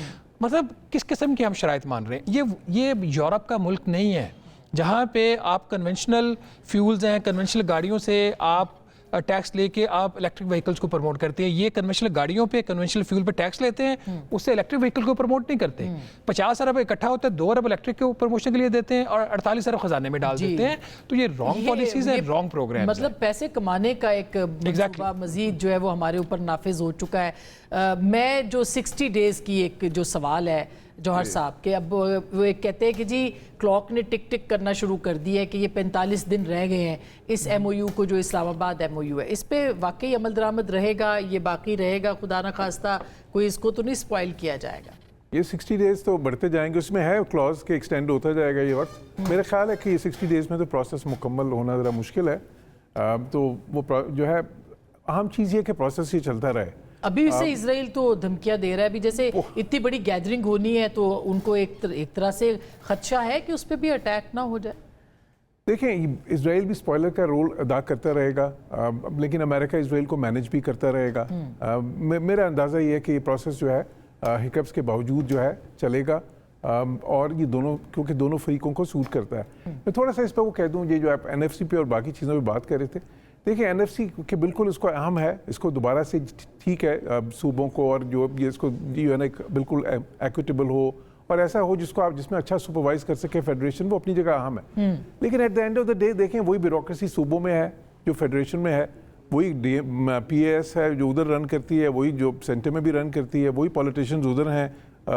मतलब किस किस्म की हम शराइत मान रहे हैं? ये यूरोप का मुल्क नहीं है जहाँ पे आप कन्वेंशनल फ्यूल्स हैं, कन्वेंशनल गाड़ियों से आप टैक्स लेके आप इलेक्ट्रिक व्हीकल्स को प्रमोट करते हैं। ये कन्वेंशनल गाड़ियों पे, कन्वेंशनल फ्यूल पे टैक्स लेते हैं, उससे इलेक्ट्रिक व्हीकल को प्रमोट नहीं करते। 50 अरब इकट्ठा होता है, 2 अरब इलेक्ट्रिक के प्रमोशन के लिए देते हैं और 48 अरब खजाने में डाल देते हैं। तो ये रॉन्ग पॉलिसीज है, रॉन्ग प्रोग्राम। मतलब पैसे कमाने का एक मजीद जो है वो हमारे ऊपर नाफिज हो चुका है। मैं जो 60 डेज की एक जो सवाल है जौहर साहब के, अब वो एक कहते हैं कि जी क्लॉक ने टिक टिक करना शुरू कर दिया है कि ये 45 दिन रह गए हैं इस MOU को, जो इस्लामाबाद MOU है, इस पे वाकई अमल दरामद रहेगा, ये बाकी रहेगा, खुदा ना खास्ता कोई इसको तो नहीं स्पॉइल किया जाएगा? ये 60 डेज तो बढ़ते जाएंगे, उसमें है क्लॉज के एक्सटेंड होता जाएगा ये वक्त। मेरा ख्याल है कि ये 60 डेज में तो प्रोसेस मुकम्मल होना ज़रा मुश्किल है। तो वो जो है अहम चीज़ ये कि प्रोसेस ही चलता रहे। अभी से इजराइल तो धमकियां दे रहा है, अभी जैसे इतनी बड़ी गैदरिंग होनी है तो उनको एक तरह से खदशा है कि उस पर भी अटैक ना हो जाए। देखें, इजराइल भी स्पॉइलर का रोल अदा करता रहेगा, लेकिन अमेरिका इजराइल को मैनेज भी करता रहेगा। मेरा अंदाज़ा ये है कि ये प्रोसेस जो है हिकअप्स के बावजूद जो है चलेगा, और ये दोनों, क्योंकि दोनों फरीकों को सूट करता है। मैं थोड़ा सा इस पर वो कह दूँ, ये जो आप NFC पे और बाकी चीज़ों पर बात कर रहे थे, देखिए NFC के बिल्कुल इसको अहम है, इसको दोबारा से ठीक है सूबों को, और जो ये इसको बिल्कुल एक्विटेबल हो और ऐसा हो जिसमें अच्छा सुपरवाइज कर सके फेडरेशन, वो अपनी जगह अहम है। लेकिन at the end of the day देखें, वही ब्यूरोक्रेसी सूबों में है जो फेडरेशन में है, वही PAS है जो उधर रन करती है, वही जो सेंटर में भी रन करती है, वही पॉलिटिशियंस उधर हैं,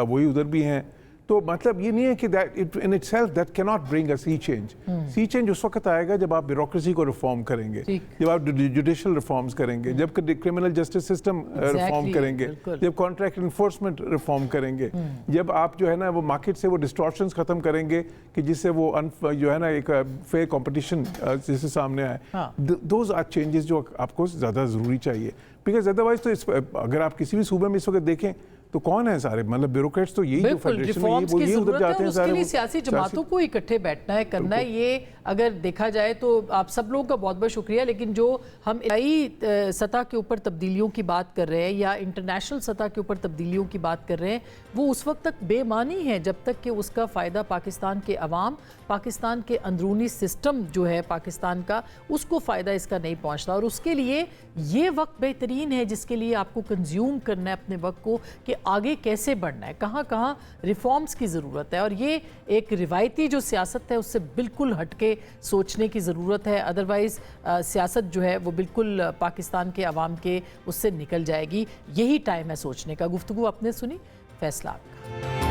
वही उधर भी हैं। तो मतलब ये नहीं है कि that in itself that can not bring a sea change. Sea change उस वक्त आएगा जब आप ब्यूरोक्रेसी को रिफॉर्म करेंगे, जब आप जुडिशल रिफॉर्म्स करेंगे, जब क्रिमिनल जस्टिस सिस्टम रिफॉर्म करेंगे, जब कॉन्ट्रैक्ट इन्फोर्समेंट रिफॉर्म करेंगे, जब आप जो है ना वो मार्केट से वो डिस्टॉर्शंस खत्म करेंगे कि जिससे वो जो है ना एक फेयर कंपटीशन जिससे सामने आए। दोज आर चेंजेस जो आपको ज़्यादा ज़रूरी चाहिए, बिकॉज अदरवाइज तो अगर आप किसी भी सूबे में इस वक्त देखें तो कौन है सारे, मतलब ब्यूरोक्रेट्स तो यही जो बिल्कुल फेडरेशन में रिफॉर्म्स वो की ये उधर जरूरत है जाते और हैं उसके सारे लिए सियासी जमातों को इकट्ठे बैठना है, करना है। ये अगर देखा जाए तो आप सब लोगों का बहुत बहुत शुक्रिया, लेकिन जो हम नई सतह के ऊपर तब्दीलियों की बात कर रहे हैं या इंटरनेशनल सतह के ऊपर तब्दीलियों की बात कर रहे हैं, वो उस वक्त तक बेमानी है जब तक कि उसका फ़ायदा पाकिस्तान के अवाम, पाकिस्तान के अंदरूनी सिस्टम जो है पाकिस्तान का, उसको फ़ायदा इसका नहीं पहुंचता। और उसके लिए ये वक्त बेहतरीन है जिसके लिए आपको कंज्यूम करना है अपने वक्त को, कि आगे कैसे बढ़ना है, कहाँ कहाँ रिफॉर्म्स की ज़रूरत है। और ये एक रिवायती जो सियासत है उससे बिल्कुल हटके सोचने की ज़रूरत है, अदरवाइज़ सियासत जो है वो बिल्कुल पाकिस्तान के अवाम के उससे निकल जाएगी। यही टाइम है सोचने का। गुफ्तगू आपने सुनी, फैसला आपका।